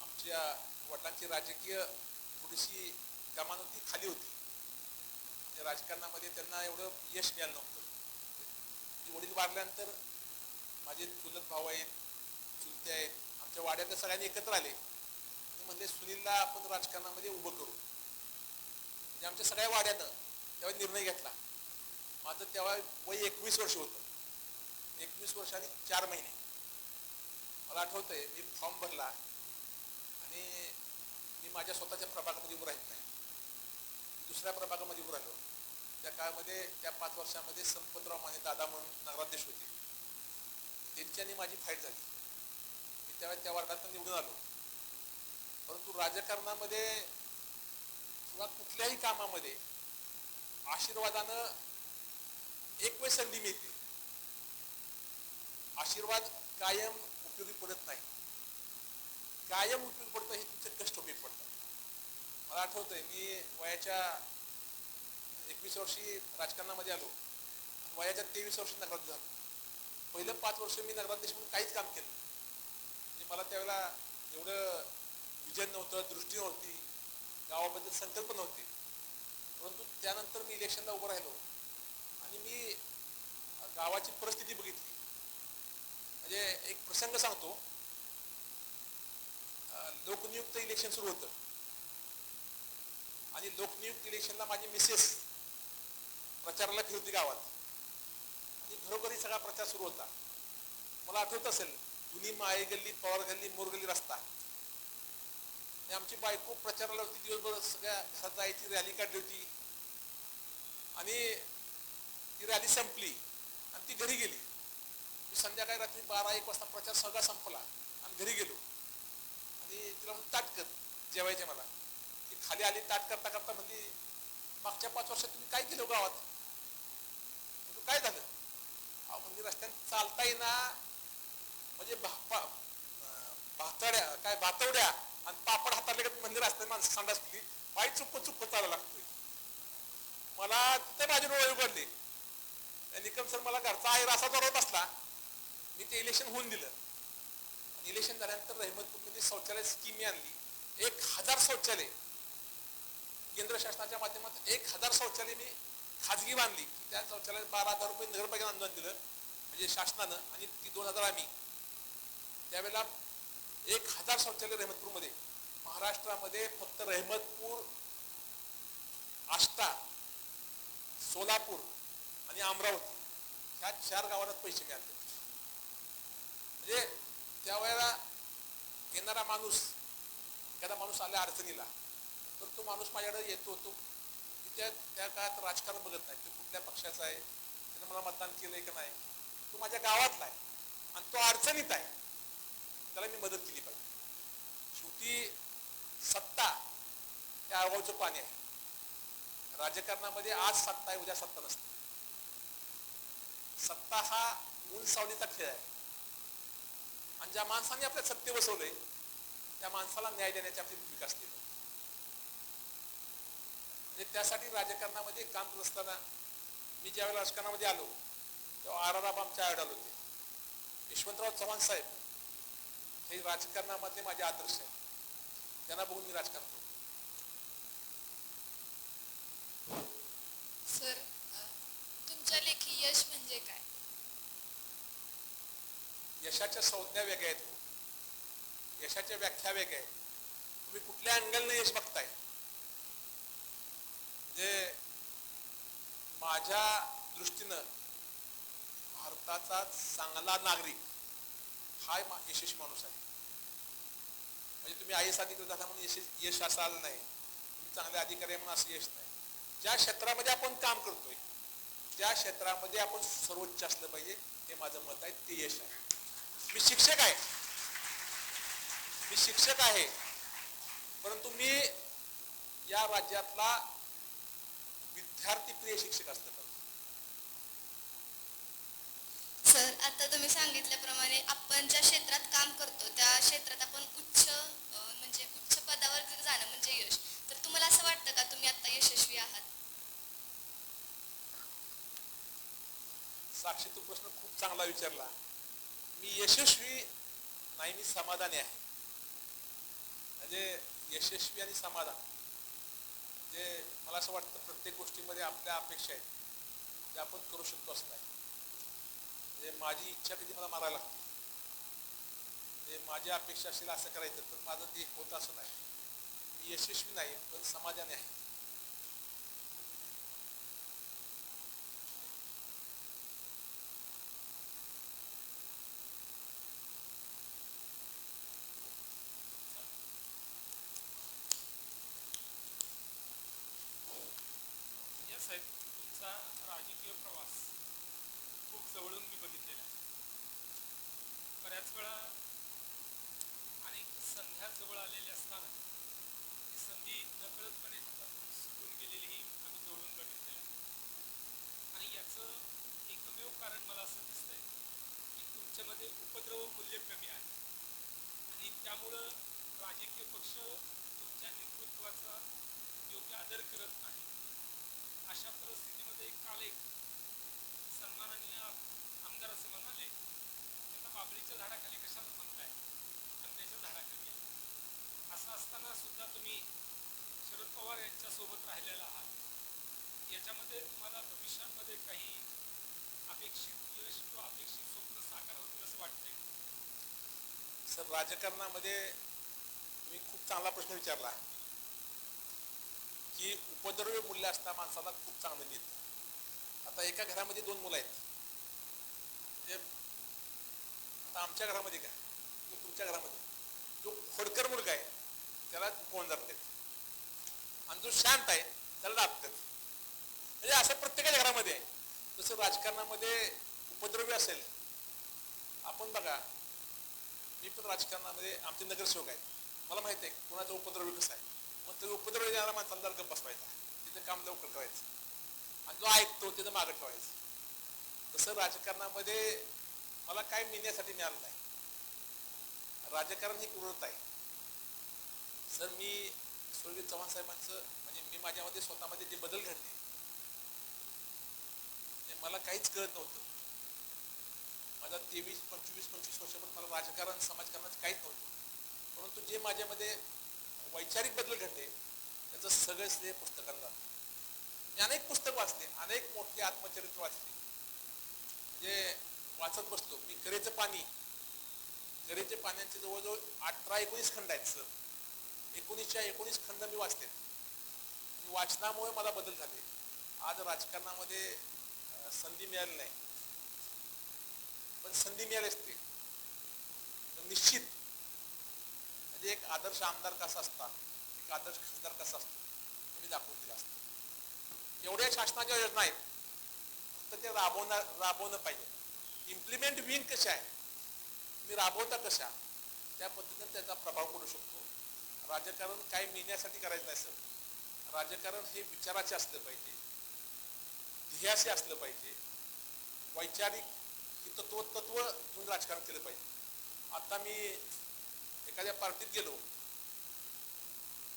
आमच्या वडिलांची राजकीय थोडीशी कमानोती खाली होती. त्या राजकारणामध्ये त्यांना एवढं यश मिळालं नव्हतं. वडील वारल्यानंतर माझे चुलत भाऊ आहेत, चुलते आहेत, आमच्या वाड्यातल्या सगळ्यांनी एकत्र आले आणि म्हणजे सुनीलला आपण राजकारणामध्ये उभं करू. म्हणजे आमच्या सगळ्या वाड्यानं तेव्हा निर्णय घेतला. माझं तेव्हा वय 21 वर्ष होतं. 21 वर्ष आणि 4 महिने. मला आठवतंय मी फॉर्म भरला आणि मी माझ्या स्वतःच्या प्रभागामध्ये उभं राहत नाही, दुसऱ्या प्रभागामध्ये उभं राहिलो. त्या काळामध्ये त्या 5 वर्षामध्ये संपतराव माने दादा म्हणून नगराध्यक्ष होते. त्यांच्यानी माझी फाईट झाली. मी त्यावेळेस त्या वार्डात निवडून आलो. परंतु राजकारणामध्ये किंवा कुठल्याही कामामध्ये आशीर्वादानं एक वेळ संधी मिळते. आशीर्वाद कायम उपयोगी पडत नाही. कायम उपयोगी पडतं हे तुमचे कष्ट उपयोगी पडतात. मला आठवतंय मी वयाच्या 21 वर्षी राजकारणामध्ये आलो. वयाच्या 23 वर्षी नगराध्यक्ष झालो. पहिलं 5 वर्ष मी नगराध्यक्ष म्हणून काहीच काम केलं म्हणजे मला त्यावेळेला एवढं विजन नव्हतं, दृष्टी नव्हती, गावाबद्दल संकल्प नव्हती. परंतु त्यानंतर मी इलेक्शनला उभं राहिलो आणि मी गावाची परिस्थिती बघितली. म्हणजे एक प्रसंग सांगतो. लोकनियुक्त इलेक्शन सुरू होतं आणि लोकनियुक्त इलेक्शनला माझी मिसेस प्रचाराला फिरती गावात आणि घरोघरी सगळा प्रचार सुरू होता. मला आठवत असेल जुनी माळे गल्ली, पवार गल्ली, मोर गल्ली रस्ता आणि आमची बायको प्रचाराला होती. दिवसभर सगळ्या घरात जायची, रॅली काढली होती आणि ती रॅली संपली आणि ती घरी गेली. मी संध्याकाळी रात्री 12-1 वाजता प्रचार सगळा संपला आणि घरी गेलो आणि तिला म्हणून ताट कर जेवायचे. मला ती खाली आली, ताट करता करता म्हणली मागच्या 5 वर्षात तुम्ही काय केलं गावात? म्हणजे काय झालं? म्हणजे रस्त्याने चालता येईना, म्हणजे भातवड्या आणि पापड हाताले म्हणजे रस्त्याने माणसं संडास केली, पाय चुक चालायला लागतोय. मला तिथे माझे डोळे उघडले. निकम सर मला घरचा आहे असा जोरात असला. मी ते इलेक्शन होऊन दिलं आणि इलेक्शन झाल्यानंतर रहमतपूरमध्ये शौचालय स्कीम आणली. 1000 शौचालय केंद्र शासनाच्या माध्यमातून 1000 शौचालय मी खाजगी बांधली. त्या शौचालयात 12,000 रुपये नगरपालिकेनं अनुदान दिलं म्हणजे शासनानं आणि ती 2,000 आम्ही. त्यावेळेला 1000 शौचालय रहमतपूरमध्ये. महाराष्ट्रामध्ये फक्त रहमतपूर, आष्टा, सोलापूर आणि अमरावती ह्या 4 गावांना पैसे मिळाले. म्हणजे त्यावेळेला येणारा माणूस, एखादा माणूस आला अडचणीला तर तो माणूस माझ्याकडे येतो. तो त्या काळात राजकारण बघत नाही, तो कुठल्या पक्षाचा आहे, त्यानं मला मतदान केलंय का नाही, तो माझ्या गावातला आहे आणि तो अडचणीत आहे, त्याला मी मदत केली पाहिजे. शेवटी सत्ता हे आळगावचं पाणी आहे. राजकारणामध्ये आज सत्ता आहे, उद्या सत्ता नसते. सत्ता हा ऊन सावलीचा खेळ आहे आणि ज्या माणसाने आपल्या सत्य बसवलंय त्या माणसाला न्याय देण्याची आपली भूमिका असते. म्हणजे त्यासाठी राजकारणामध्ये काम करत असताना मी ज्यावेळेला राजकारणामध्ये आलो तेव्हा आराराम आमचे आयडॉल होते. यशवंतराव चव्हाण साहेब हे राजकारणामधले माझे आदर्श आहेत. त्यांना बघून मी राजकारण करतो. सर, तुमच्या लेखी यश म्हणजे काय? यशाच्या संज्ञा वेगळ्या आहेत, यशाच्या व्याख्या वेगळ्या आहेत. तुम्ही कुठल्या अँगलने यश बघताय? म्हणजे माझ्या दृष्टीनं भारताचा चांगला नागरिक हा यशस्वी माणूस आहे. म्हणजे तुम्ही IAS अधिकारी झाला म्हणून यश असं आलं नाही, तुम्ही चांगले अधिकारी आहे म्हणून असं यश नाही. ज्या क्षेत्रामध्ये आपण काम करतोय त्या क्षेत्रामध्ये आपण सर्वोच्च असलं पाहिजे, हे माझं मत आहे, ते यश आहे. मी शिक्षक आहे परंतु मी या राज्यातला विद्यार्थीप्रिय शिक्षक असलं पाहिजे. सर, आता तुम्ही सांगितल्याप्रमाणे आपण ज्या क्षेत्रात काम करतो त्या क्षेत्रात आपण उच्च पदावर जर जाणं म्हणजे यश, तर तुम्हाला असं वाटतं का तुम्ही आता यशस्वी आहात? साक्षी, तू प्रश्न खूप चांगला विचारला. मी यशस्वी नाही, मी समाधानी आहे. म्हणजे यशस्वी आणि समाधान म्हणजे मला असं वाटतं प्रत्येक गोष्टीमध्ये आपल्या अपेक्षा आहेत ते आपण करू शकतो असं नाही. म्हणजे माझी इच्छा कधी मला मारायला लागते, म्हणजे माझी अपेक्षा असेल असं करायचं तर माझं ते होत असं नाही. मी यशस्वी नाही पण समाधानी आहे. साहेब, तुमचा राजकीय प्रवास खूप जवळून मी बघितलेला आहे. बऱ्याच वेळा फार जवळ आलेली असताना ही संधी नकळतपणे हातातून सुटून गेलेलीही आम्ही जोडून बघितलेलं आहे. आणि याचं एकमेव कारण मला असं दिसतंय की तुमच्यामध्ये उपद्रव मूल्य कमी आहे आणि त्यामुळं राजकीय पक्ष तुमच्या नेतृत्वाचा योग्य आदर करत नाही. अशा परिस्थितीमध्ये काल एक सन्माननीय आमदार असं म्हणाले की आता बाबळीच्या झाडाखाली कशाला म्हणताय, आंब्याच्या झाडाखाली आहे. असं असताना सुद्धा तुम्ही शरद पवार यांच्यासोबत राहिलेला आहात. याच्यामध्ये तुम्हाला भविष्यामध्ये काही अपेक्षित यश किंवा अपेक्षित स्वप्न साकार होतील असं वाटतंय? सर, राजकारणामध्ये तुम्ही खूप चांगला प्रश्न विचारला की उपद्रव्य मूल्य असता माणसाला खूप चांगलं मिळतं. आता एका घरामध्ये 2 मुलं आहेत. म्हणजे आता आमच्या घरामध्ये काय किंवा तुमच्या घरामध्ये जो खोडकर मुलगा आहे त्याला कोण जातात आणि जो शांत आहे त्याला दाबतात. म्हणजे असं प्रत्येकाच्या घरामध्ये आहे. तसं राजकारणामध्ये उपद्रव्य असेल. आपण बघा, मी पण राजकारणामध्ये आमचे नगरसेवक आहेत. मला माहिती आहे कोणाचा उपद्रव्य कसा आहे. मग ते उपद्रव्य देणारा माणसाला जर गप्प बसवायचा, तिथं काम लवकर करायचं आणि जो ऐकतो तिथं मागं ठेवायचं. तसं राजकारणामध्ये मला काय मिळण्यासाठी मिळालं नाही. राजकारण ही क्रूरता आहे. सर, मी स्वर्गीय चव्हाण साहेबांचं म्हणजे मी माझ्यामध्ये स्वतःमध्ये जे बदल घडले ते मला काहीच कळत नव्हतं. माझा 23, 25, 25 वर्षापर्यंत मला राजकारण समाजकारणाचं काहीच नव्हतं. परंतु जे माझ्यामध्ये वैचारिक बदल घडले त्याचं सगळं श्रेय पुस्तकाला जातं. मी अनेक पुस्तक वाचले, अनेक मोठे आत्मचरित्र वाचले. म्हणजे वाचत बसलो. मी गरेचे पाण्यांचे जवळजवळ 18-19 खंड आहेत सर. 19च्या 19 खंड मी वाचले. वाचनामुळे मला बदल झाले. आज राजकारणामध्ये संधी मिळाली नाही, पण संधी मिळाली असते तर निश्चित म्हणजे एक आदर्श आमदार कसा असता, एक आदर्श खासदार कसा असतो हे मी दाखवून दिला असतो. एवढ्या शासनाच्या योजना आहेत, फक्त ते राबवणं पाहिजे. इम्प्लिमेंट होईन कशा आहे, मी राबवता कशा, त्या पद्धतीने त्याचा प्रभाव पडू शकतो. राजकारण काय मिळण्यासाठी करायचं नाही सर. राजकारण हे विचाराचे असलं पाहिजे, ध्येयाचे असलं पाहिजे, वैचारिक तत्व म्हणून राजकारण केलं पाहिजे. आता मी एखाद्या पार्टीत गेलो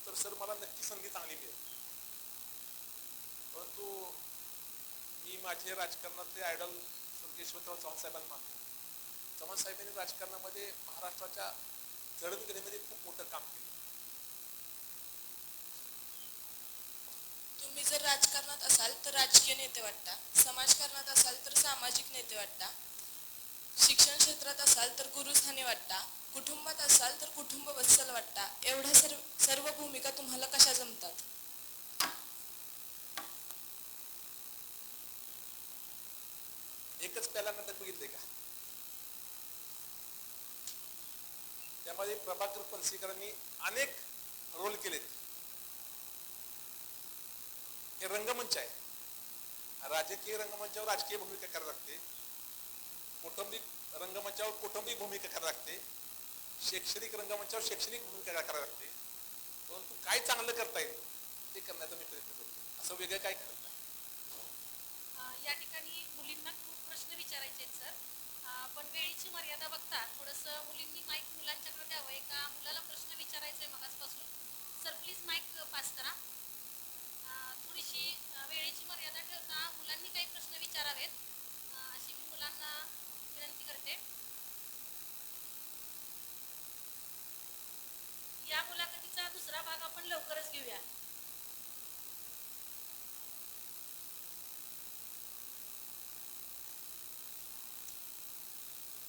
तर सर मला नक्की संधी चांगली मिळेल. परंतु मी माझे राजकारणातले आयडॉल स्वर्गीय यशवंतराव चव्हाण साहेबांना मानतो. चव्हाण साहेबांनी राजकारणामध्ये महाराष्ट्राच्या जडणघडणीमध्ये खूप मोठं काम केलं. तुम्ही जर राजकारणात असाल तर राजकीय नेते वाटता, समाजकारणात असाल तर सामाजिक नेते वाटता, शिक्षण क्षेत्रात असाल तर गुरुस्थानी वाटता, कुटुंबात असाल तर कुटुंब वत्सल वाटता. एवढ्या सर्व भूमिका तुम्हाला कशा जमतात? एकच पहिला नाटक बघितले का? त्यामध्ये प्रभाकर पणशीकरांनी अनेक रोल केलेत. हे रंगमंच आहे. राजकीय रंगमंचावर राजकीय भूमिका करावी लागते, कौटुंबिक रंगमंचावर कौटुंबिक भूमिका करावी लागते, शैक्षणिक रंगमंचावर शैक्षणिक भूमिका करावी लागते. परंतु काय चांगलं करता येईल ते करण्याचा मी प्रयत्न करतो. असं वेगळं काय करत नाही. या ठिकाणी मुलींना खूप प्रश्न विचारायचे आहेत सर, पण वेळेची मर्यादा बघता थोडंसं मुलींनी माईक मुलांच्याकडे द्यावं. एका मुलाला प्रश्न विचारायचा आहे मगासपासून. सर प्लीज माईक पास करा. थोडीशी वेळेची मर्यादा ठेवता मुलांनी काही प्रश्न विचारावेत अशी मी मुलांना विनंती करते. या मुलाखतीचा दुसरा भाग आपण लवकरच घेऊया.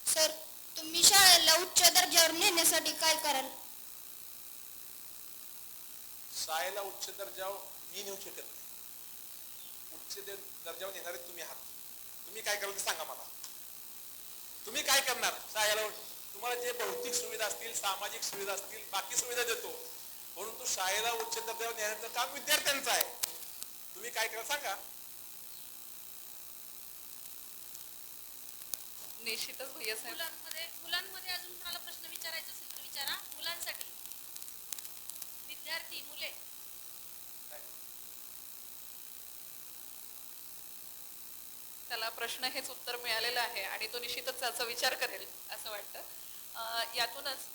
सर, तुम्ही शाळेला उच्च दर्जावर नेण्यासाठी काय कराल? शाळेला उच्च दर्जावर मी नेऊ शकत नाही. उच्च दर्जावर नेणारे तुम्ही आहात. तुम्ही काय कराल ते सांगा मला. तुम्ही काय करणार शाळेला? तुम्हाला जे भौतिक सुविधा असतील, सामाजिक सुविधा असतील, बाकी सुविधा देतो, परंतु शाळेला उच्च दर्जावर नेण्याचं काम विद्यार्थ्यांचं आहे. तुम्ही काय कराल सांगा. निश्चितच भैया साहेब. मुलांमध्ये अजून कोणाला प्रश्न विचारायचा असेल तर विचारा मुलांसाठी. विद्यार्थी मुले. त्याला प्रश्न हेच उत्तर मिळालेलं आहे आणि तो निश्चितच त्याचा विचार करेल असं वाटतं. यातूनच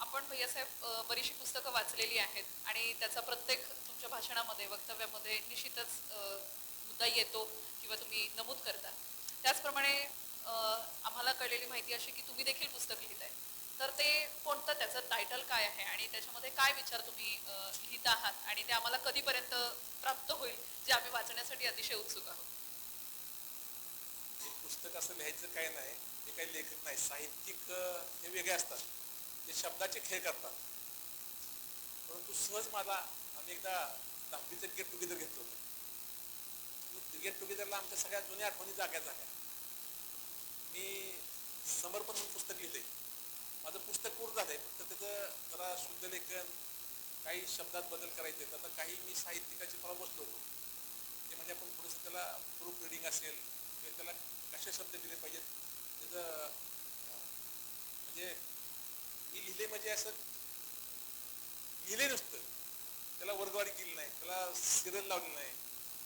आपण भैयासाहेब बरीचशी पुस्तकं वाचलेली आहेत आणि त्याचा प्रत्येक तुमच्या भाषणामध्ये वक्तव्यामध्ये निश्चितच मुद्दा येतो किंवा तुम्ही नमूद करता. त्याचप्रमाणे आम्हाला कळलेली माहिती अशी की तुम्ही देखील पुस्तक लिहिताय. तर ते कोणतं, त्याचं टायटल काय आहे आणि त्याच्यामध्ये काय विचार तुम्ही लिहित आहात आणि ते आम्हाला कधीपर्यंत प्राप्त होईल, जे आम्ही वाचण्यासाठी अतिशय उत्सुक आहोत. हे पुस्तक असं लिहायचं काय नाही, हे काही लेखक नाही, साहित्यिक हे वेगळे असतात, ते शब्दाचे खेळ करतात. परंतु सहज मला आम्ही एकदा 10वीचं गेट टुगेदर घेतलं होतं. गेट टुगेदरला आमच्या सगळ्या जुन्या आठवणी जाग्या झाल्या. मी समर्पण म्हणून पुस्तक लिहिलंय. माझं पुस्तक पूर्ण झालंय, फक्त त्याचं जरा शुद्ध लेखन, काही शब्दात बदल करायचे. आता काही मी साहित्यिकाची परवा बसलो होतो, ते म्हणजे आपण थोडंसं त्याला प्रूफ रिडिंग असेल किंवा त्याला कसे शब्द दिले पाहिजेत त्याचं, म्हणजे मी लिहिले म्हणजे असं लिहिले नुसतं, त्याला वर्गवारी केली नाही, त्याला सिरियल लावली नाही,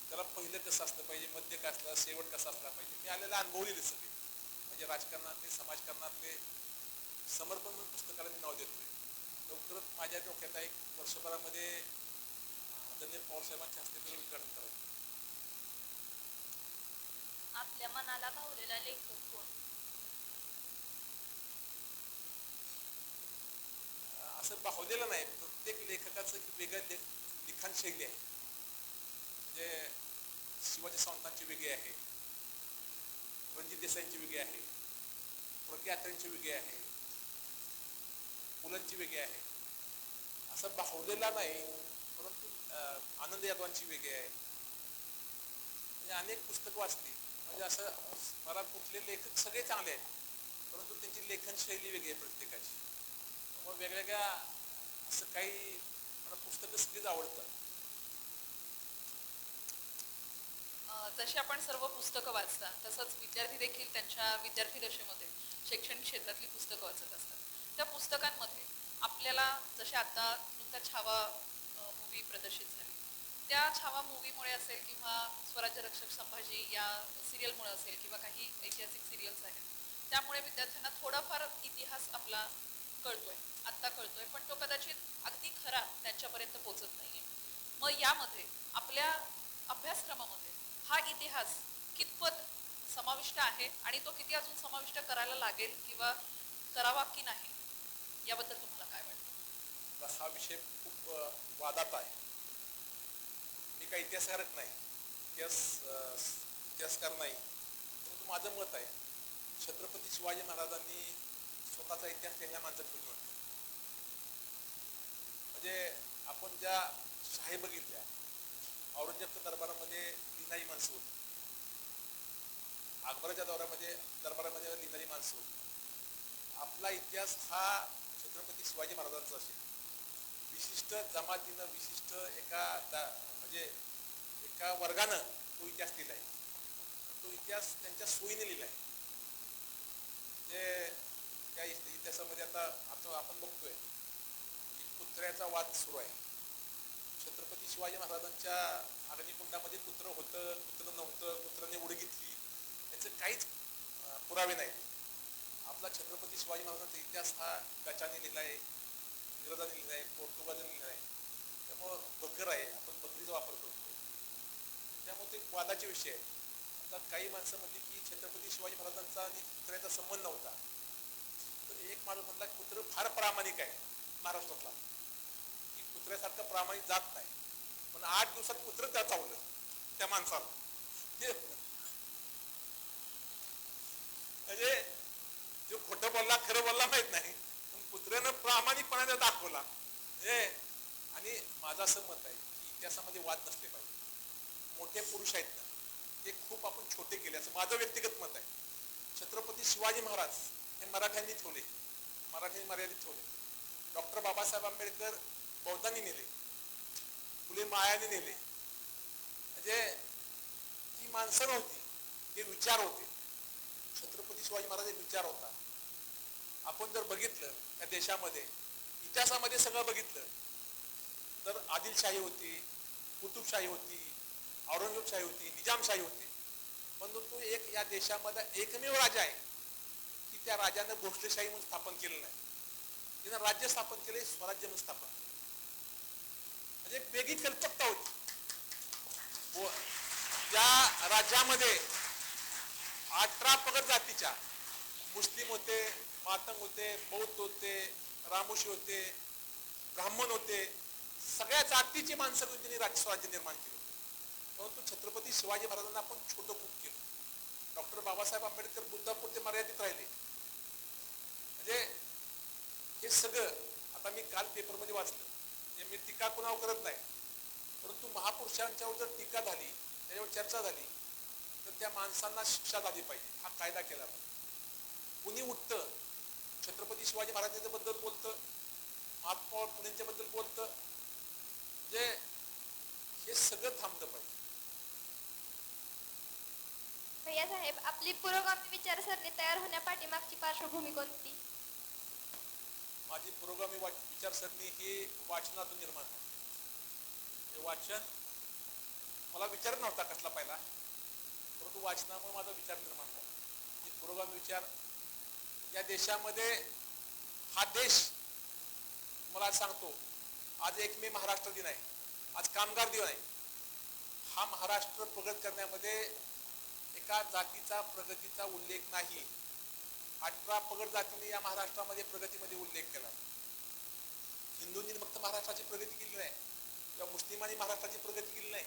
त्याला पहिलं कसं असलं पाहिजे, मध्य काय असलं, शेवट कसा असला पाहिजे, मी आलेला अनुभवलेले सगळे. म्हणजे राजकारणातले, समाजकारणातले. समर्पण म्हणून पुस्तकाला मी नाव देतोय. लवकरच माझ्या डोक्यात एक वर्षभरामध्ये आदरणीय पवारसाहेबांच्या हस्ते त्याचं उद्घाटन करायचं. आपल्या मनाला भावलेला लेखक कोण? असं बाहुलेलं नाही, प्रत्येक लेखकाचं एक वेगळं लिखाण शैली आहे. म्हणजे शिवाजी सावंतांची वेगळी आहे, रणजित देसाईंची वेगळी आहे, प्रज्ञा अत्रेंची वेगळी आहे, पुलंची वेगळी आहे. असं बाहुलेला नाही, परंतु आनंद यादवांची वेगळी आहे. म्हणजे अनेक पुस्तकं वाचली. म्हणजे असं मला कुठले लेखक सगळे चांगले आहेत, परंतु त्यांची लेखन शैली वेगळी आहे प्रत्येकाची. मग वेगवेगळ्या असं काही मला पुस्तकं सगळीच आवडतात. जशी आपण सर्व पुस्तकं वाचता तसंच विद्यार्थी देखील त्यांच्या विद्यार्थी दशेमध्ये शैक्षणिक क्षेत्रातली पुस्तकं वाचत असतात. त्या पुस्तकांमध्ये आपल्याला जसे आता नुकता छावा मूवी प्रदर्शित झाली, त्या छावा मूवीमुळे असेल किंवा स्वराज्य रक्षक संभाजी या सिरियलमुळे असेल किंवा काही ऐतिहासिक सिरियल्स आहेत, त्यामुळे विद्यार्थ्यांना थोडाफार इतिहास आपला कळतोय, आत्ता कळतोय, पण तो कदाचित अगदी खरा त्यांच्यापर्यंत पोहोचत नाहीये. मग यामध्ये आपल्या अभ्यासक्रमामध्ये हा इतिहास कितपत समाविष्ट आहे आणि तो किती अजून समाविष्ट करायला लागेल किंवा करावा की नाही, याबद्दल तुम्हाला काय वाटतं? हा विषय खूप वादात आहे. मी काही इतिहासकारक नाही, इतिहासकार नाही, परंतु माझं मत आहे, छत्रपती शिवाजी महाराजांनी स्वतःचा इतिहास लिहिण्या माणसं ठेवली होती. म्हणजे आपण ज्या शाही बघितल्या, औरंगजेबच्या दरबारामध्ये लिहिणारी माणसं होती, अकबराच्या दरबारामध्ये लिहिणारी माणसं होती. आपला इतिहास हा छत्रपती शिवाजी महाराजांचा असेल, विशिष्ट जमातीनं, विशिष्ट म्हणजे एका वर्गानं तो इतिहास लिहिलाय. तो इतिहास त्यांच्या सोयीने लिहिलाय. म्हणजे त्या इतिहासामध्ये आता आपण बघतोय की कुत्र्याचा वाद सुरू आहे. छत्रपती शिवाजी महाराजांच्या अग्निकुंडामध्ये कुत्रं होतं, कुत्रं नव्हतं, कुत्र्याने उडी घेतली, याचे काहीच पुरावे नाहीत. आपला छत्रपती शिवाजी महाराजांचा इतिहास हा डचाने लिहिलाय, इंग्रजांनी लिहिलाय, पोर्तुगालने लिहिलाय. त्यामुळं बकर आहे, आपण बकरीचा वापर करतो. त्यामुळे ते वादाचे विषय आहे. आता काही माणसं म्हणली की छत्रपती शिवाजी महाराजांचा आणि कुत्र्याचा संबंध नव्हता. तर एक माणूस म्हणला कुत्रं फार प्रामाणिक आहे महाराष्ट्रातला, की कुत्र्यासारखं प्रामाणिक जात नाही. पण 8 दिवसात कुत्रं त्या चावलं त्या माणसाला. म्हणजे जो खोटं बोलला खरं बोलला माहित नाही, पण कुत्र्यानं प्रामाणिकपणाने दाखवला. आणि माझं असं मत आहे की इतिहासामध्ये वाद नसले पाहिजे. मोठे पुरुष आहेत ना, ते खूप आपण छोटे केले, असं माझं व्यक्तिगत मत आहे. छत्रपती शिवाजी महाराज हे मराठ्यांनी ठेवले, मराठ्यांनी मर्यादित ठेवले. डॉक्टर बाबासाहेब आंबेडकर बौद्धांनी नेले, फुले मायाने नेले. म्हणजे ती माणसं नव्हती, ते विचार होते. छत्रपती शिवाजी महाराज एक विचार होता. आपण जर बघितलं या देशामध्ये इतिहासामध्ये सगळं बघितलं तर आदिलशाही होती, कुतुबशाही होती, औरंगजेबशाही होती, निजामशाही होती, परंतु एक या देशामध्ये एकमेव राजा आहे की त्या राजानं भोसलेशाही म्हणून स्थापन केलं नाही. तिनं राज्य स्थापन केले, स्वराज्य म्हणून स्थापन केलं. म्हणजे वेगळी कल्पकता होती. त्या राज्यामध्ये 18 पगड जातीच्या मुस्लिम होते, मातंग होते, बौद्ध होते, रामोशी होते, ब्राह्मण होते, सगळ्या जातीची माणसं घेऊन त्यांनी स्वराज्य निर्माण केलं. परंतु छत्रपती शिवाजी महाराजांना आपण छोटं खूप केलं. डॉक्टर बाबासाहेब आंबेडकर बुद्धापुरते मर्यादित राहिले. म्हणजे हे सगळं आता मी काल पेपरमध्ये वाचलं, मी टीका कुणावर करत नाही, परंतु महापुरुषांच्यावर जर टीका झाली, त्याच्यावर चर्चा झाली, तर त्या माणसांना शिक्षा झाली पाहिजे, हा कायदा केला पाहिजे. कुणी उठतं छत्रपती शिवाजी महाराजांच्याबद्दल बोलतं, महात्मा फुलेंच्या बद्दल बोलतं, म्हणजे हे सगळं थांबलं पाहिजे. भैया साहेब, आपली पुरोगामी विचारसरणी तयार होण्यापाठीमागची पार्श्वभूमी कोणती? माझी पुरोगामी विचारसरणी ही वाचनातून निर्माण झाली. हे वाचन मला विचार नव्हता कसला पहिला, परंतु वाचनामुळे माझा विचार निर्माण झाला. ही पुरोगामी विचार या देशामध्ये, हा देश मला सांगतो, आज 1 मे महाराष्ट्र दिन आहे, आज कामगार दिन आहे. हा महाराष्ट्र प्रगत करण्यामध्ये एका जातीचा प्रगतीचा उल्लेख नाही. 18 पगड जातीने या महाराष्ट्रामध्ये प्रगतीमध्ये उल्लेख केला. हिंदूंनी फक्त महाराष्ट्राची प्रगती केली नाही, किंवा मुस्लिमांनी महाराष्ट्राची प्रगती केली नाही,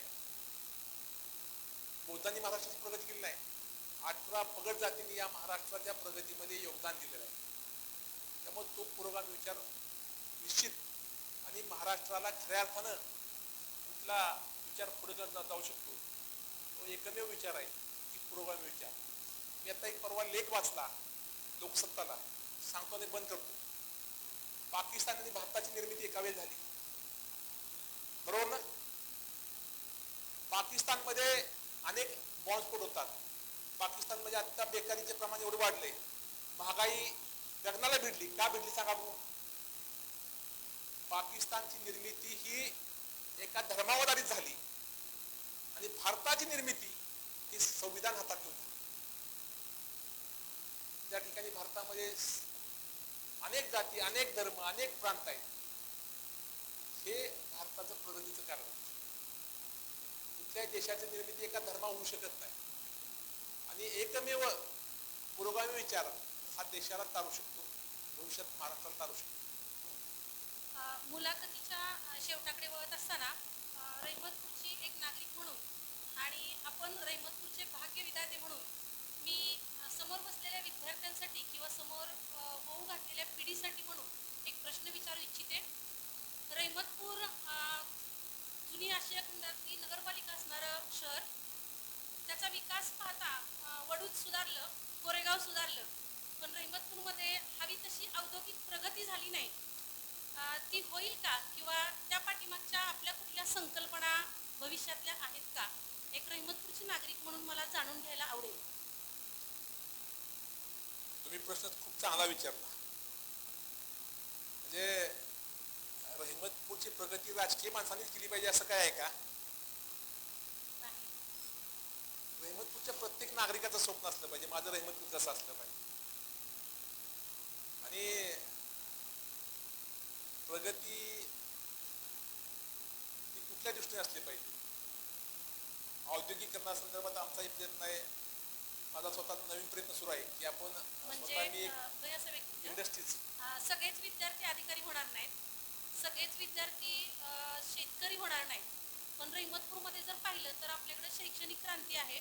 बौद्धांनी महाराष्ट्राची प्रगती केली नाही. 18 पगड जातींनी या महाराष्ट्राच्या प्रगतीमध्ये योगदान दिलेलं आहे. त्यामुळे तो पुरोगामी विचार निश्चित, आणि महाराष्ट्राला खऱ्या अर्थानं कुठला विचार पुढे जाऊ शकतो तो एकमेव विचार आहे की पुरोगामी विचार. मी आता एक परवा लेख वाचला लोकसत्ताला, सांगतो आणि बंद करतो. पाकिस्तान आणि भारताची निर्मिती एका वेळी झाली, बरोबर ना? पाकिस्तानमध्ये अनेक बॉम्बस्फोट होतात. पाकिस्तानमध्ये आता बेकारीचे प्रमाण एवढे वाढले, महागाई गगनाला भिडली. का भिडली सांगा बघू? पाकिस्तानची निर्मिती ही एका धर्मावर आधारित झाली, आणि भारताची निर्मिती ही संविधान हातात घेऊन झाली. त्या ठिकाणी भारतामध्ये अनेक जाती, अनेक धर्म, अनेक प्रांत आहेत. हे भारताचं प्रगतीचं कारण आहे. कुठल्याही देशाची निर्मिती एका धर्मावर होऊ शकत नाही, आणि एकमेव पुरोगामी विचार हा देशाला तारू शकतो, भविष्यात महाराष्ट्राला तारू शकतो. मुलाखतीच्या शेवटाकडे वळत असताना रहिमतपूरची एक नागरिक म्हणून आणि आपण रहिमतपूरचे भाग्य विधाते म्हणून मी समोर बसलेल्या विद्यार्थ्यांसाठी किंवा समोर होऊ घातलेल्या पिढीसाठी म्हणून एक प्रश्न विचारू इच्छिते. रहिमतपूर जुनी आशिया खंडातली नगरपालिका असणारं शहर, त्याचा विकास पाहता वडूज सुधारलं, कोरेगाव सुधारलं, पण रहिमतपूरमध्ये हवी तशी औद्योगिक प्रगती झाली नाही. ती होईल का, किंवा त्या पाठीमागच्या आपल्या कुठल्या संकल्पना भविष्यातल्या आहेत का, एक रहिमतपूरची नागरिक म्हणून मला जाणून घ्यायला आवडेल. तुम्ही प्रश्न खूप चांगला विचारला. म्हणजे रहिमतपूरची प्रगती राजकीय माणसांनीच केली पाहिजे असं काय आहे का? रहिमतपूरच्या प्रत्येक नागरिकाचं स्वप्न असलं पाहिजे, माझं रहिमतपूर कसं असलं पाहिजे. आणि प्रगती ही कुठल्या दृष्टीने असली पाहिजे. औद्योगिकरणासंदर्भात आमचाही प्रयत्न आहे, माझा स्वतः नवीन प्रयत्न सुरू आहे की आपण इंडस्ट्रीज. सगळेच विद्यार्थी अधिकारी होणार नाहीत, सगळेच विद्यार्थी शेतकरी होणार नाहीत, पण रहिमतपूरमध्ये जर पाहिलं तर आपल्याकडे शैक्षणिक क्रांती आहे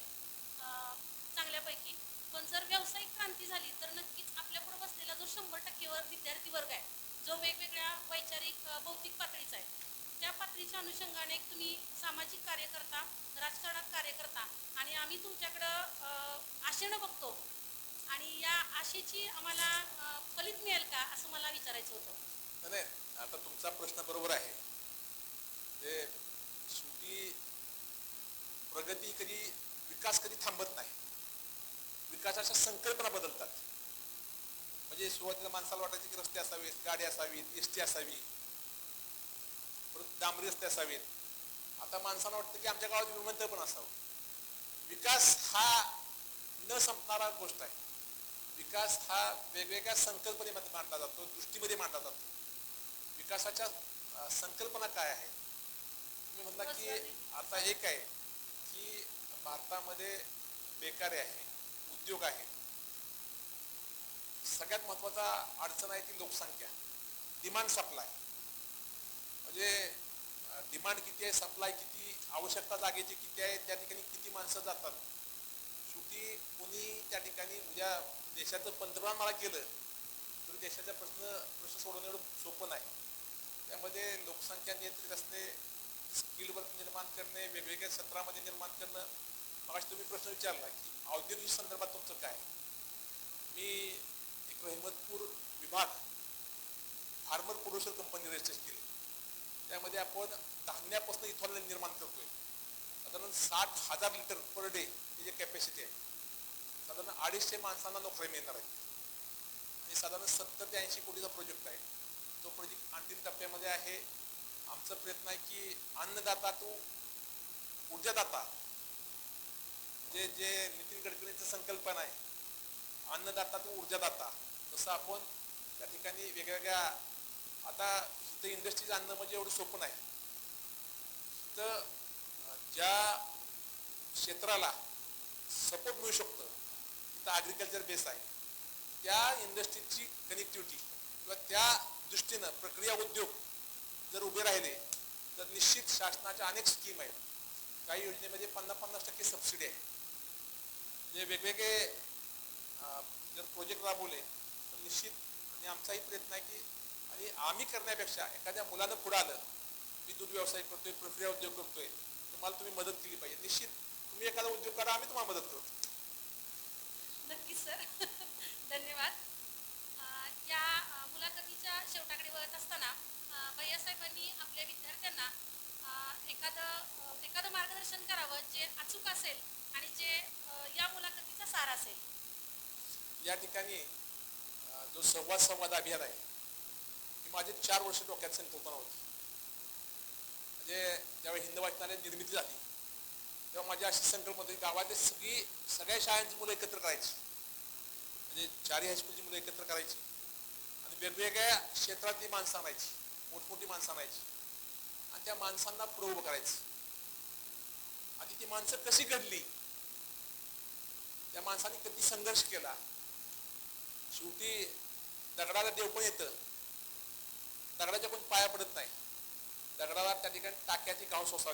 चांगल्यापैकी, पण जर व्यावसायिक क्रांती झाली तर नक्कीच आपल्यापुढे बसलेला जो 100% विद्यार्थी वर्ग आहे, जो वेगवेगळ्या वैचारिक बौद्धिक पातळीचा आहे, त्या पातळीच्या अनुषंगाने तुम्ही सामाजिक कार्य करता, राजकारणात कार्य करता, आणि आम्ही तुमच्याकडं आशेनं बघतो, आणि या आशेची आम्हाला फलित मिळेल का असं मला विचारायचं होतं. नाही, आता तुमचा प्रश्न बरोबर आहे. ते शेवटी प्रगती कधी, विकास कधी थांबत नाही. विकासाच्या संकल्पना बदलतात. म्हणजे सुरुवातीला माणसाला वाटायचे की रस्ते असावेत, गाडी असावीत, एस टी असावी, परत डांबरी रस्ते असावेत. आता माणसाला वाटतं की आमच्या गावात विमानतळ पण असावं. विकास हा न संपणारा गोष्ट आहे. विकास हा वेगवेगळ्या संकल्पनेमध्ये मांडला जातो, दृष्टीमध्ये मांडला जातो. विकासाच्या संकल्पना काय आहे? तुम्ही म्हणला की आता एक आहे की भारतामध्ये बेकारी आहे, उद्योग आहे. सगळ्यात महत्वाचा अडचण आहे ती लोकसंख्या, डिमांड सप्लाय. म्हणजे डिमांड किती आहे, सप्लाय किती, आवश्यकता जागेची किती आहे, त्या ठिकाणी किती माणसं जातात. शेवटी कोणी त्या ठिकाणी उद्या देशाचं पंतप्रधान मला केलं तर देशाचा प्रश्न सोडवणं एवढं सोपं नाही. त्यामध्ये लोकसंख्या नियंत्रित असणे, स्किल वर्क निर्माण करणे, वेगवेगळ्या क्षेत्रामध्ये निर्माण करणं. मग तुम्ही प्रश्न विचारला की औद्योगिक संदर्भात तुमचं काय. मी एक रहमतपूर विभाग फार्मर प्रोड्युसर कंपनी रजिस्टर केली. त्यामध्ये आपण धान्यापासून इथॉनॉल निर्माण करतोय. साधारण 60,000 लिटर पर डे ही जी कॅपॅसिटी आहे. साधारण 250 माणसांना नोकरी मिळणार आहे. आणि साधारण 70 ते 80 कोटीचा प्रोजेक्ट आहे. तो प्रोजेक्ट अंतिम टप्प्यामध्ये आहे. आमचा प्रयत्न आहे की अन्नदाता तो ऊर्जादाता, जे नितीन गडकरींचं संकल्पना आहे, अन्नदाता तो ऊर्जादाता, तसं आपण त्या ठिकाणी वेगवेगळ्या, आता इथं इंडस्ट्रीज आणणं म्हणजे एवढं सोपं नाही. तर ज्या क्षेत्राला सपोर्ट मिळू शकतं, तिथं ॲग्रिकल्चर बेस आहे, त्या इंडस्ट्रीची कनेक्टिव्हिटी किंवा त्या दृष्टीनं प्रक्रिया उद्योग जर उभे राहिले तर निश्चित शासनाच्या अनेक स्कीम आहेत. काही योजनेमध्ये 50% सबसिडी आहे. जे वेगवेगळे जर प्रोजेक्ट राबवले तर निश्चित, आणि आमचाही प्रयत्न आहे की, आणि आम्ही करण्यापेक्षा एखाद्या मुलानं पुढं आलं, मी दूध व्यवसाय करतोय, प्रक्रिया उद्योग करतोय, तर मला तुम्ही मदत केली पाहिजे. निश्चित तुम्ही एखादा उद्योग करा, आम्ही तुम्हाला मदत करतो. नक्कीच सर. धन्यवाद. या मुलाखतीच्या शेवटाकडे वळत असताना भैयासाहेबांनी आपल्या विद्यार्थ्यांना एखादं मार्गदर्शन करावं जे अचूक असेल आणि जे या मुलाखतीचा सार असेल. या ठिकाणी जो संवाद अभियान आहे, ही माझे 4 वर्ष डोक्यात संकल्पना होती. म्हणजे ज्यावेळी हिंद वाचनालय निर्मिती झाली तेव्हा माझी अशी संकल्पना होती, गावातले सगळ्या शाळांची मुलं एकत्र करायची, म्हणजे 4ही हायस्कूलची मुलं एकत्र करायची आणि वेगवेगळ्या क्षेत्रातली माणसं आणायची, मोठमोठी माणसं आणायची आणि त्या माणसांना पुढं उभं करायचं. आणि ती माणसं कशी घडली, त्या माणसांनी किती संघर्ष केला. शेवटी दगडाला देव पण येतं, दगडाच्या कोण पाया पडत नाही. दगडाला त्या ठिकाणी टाक्याची गाव सोसावी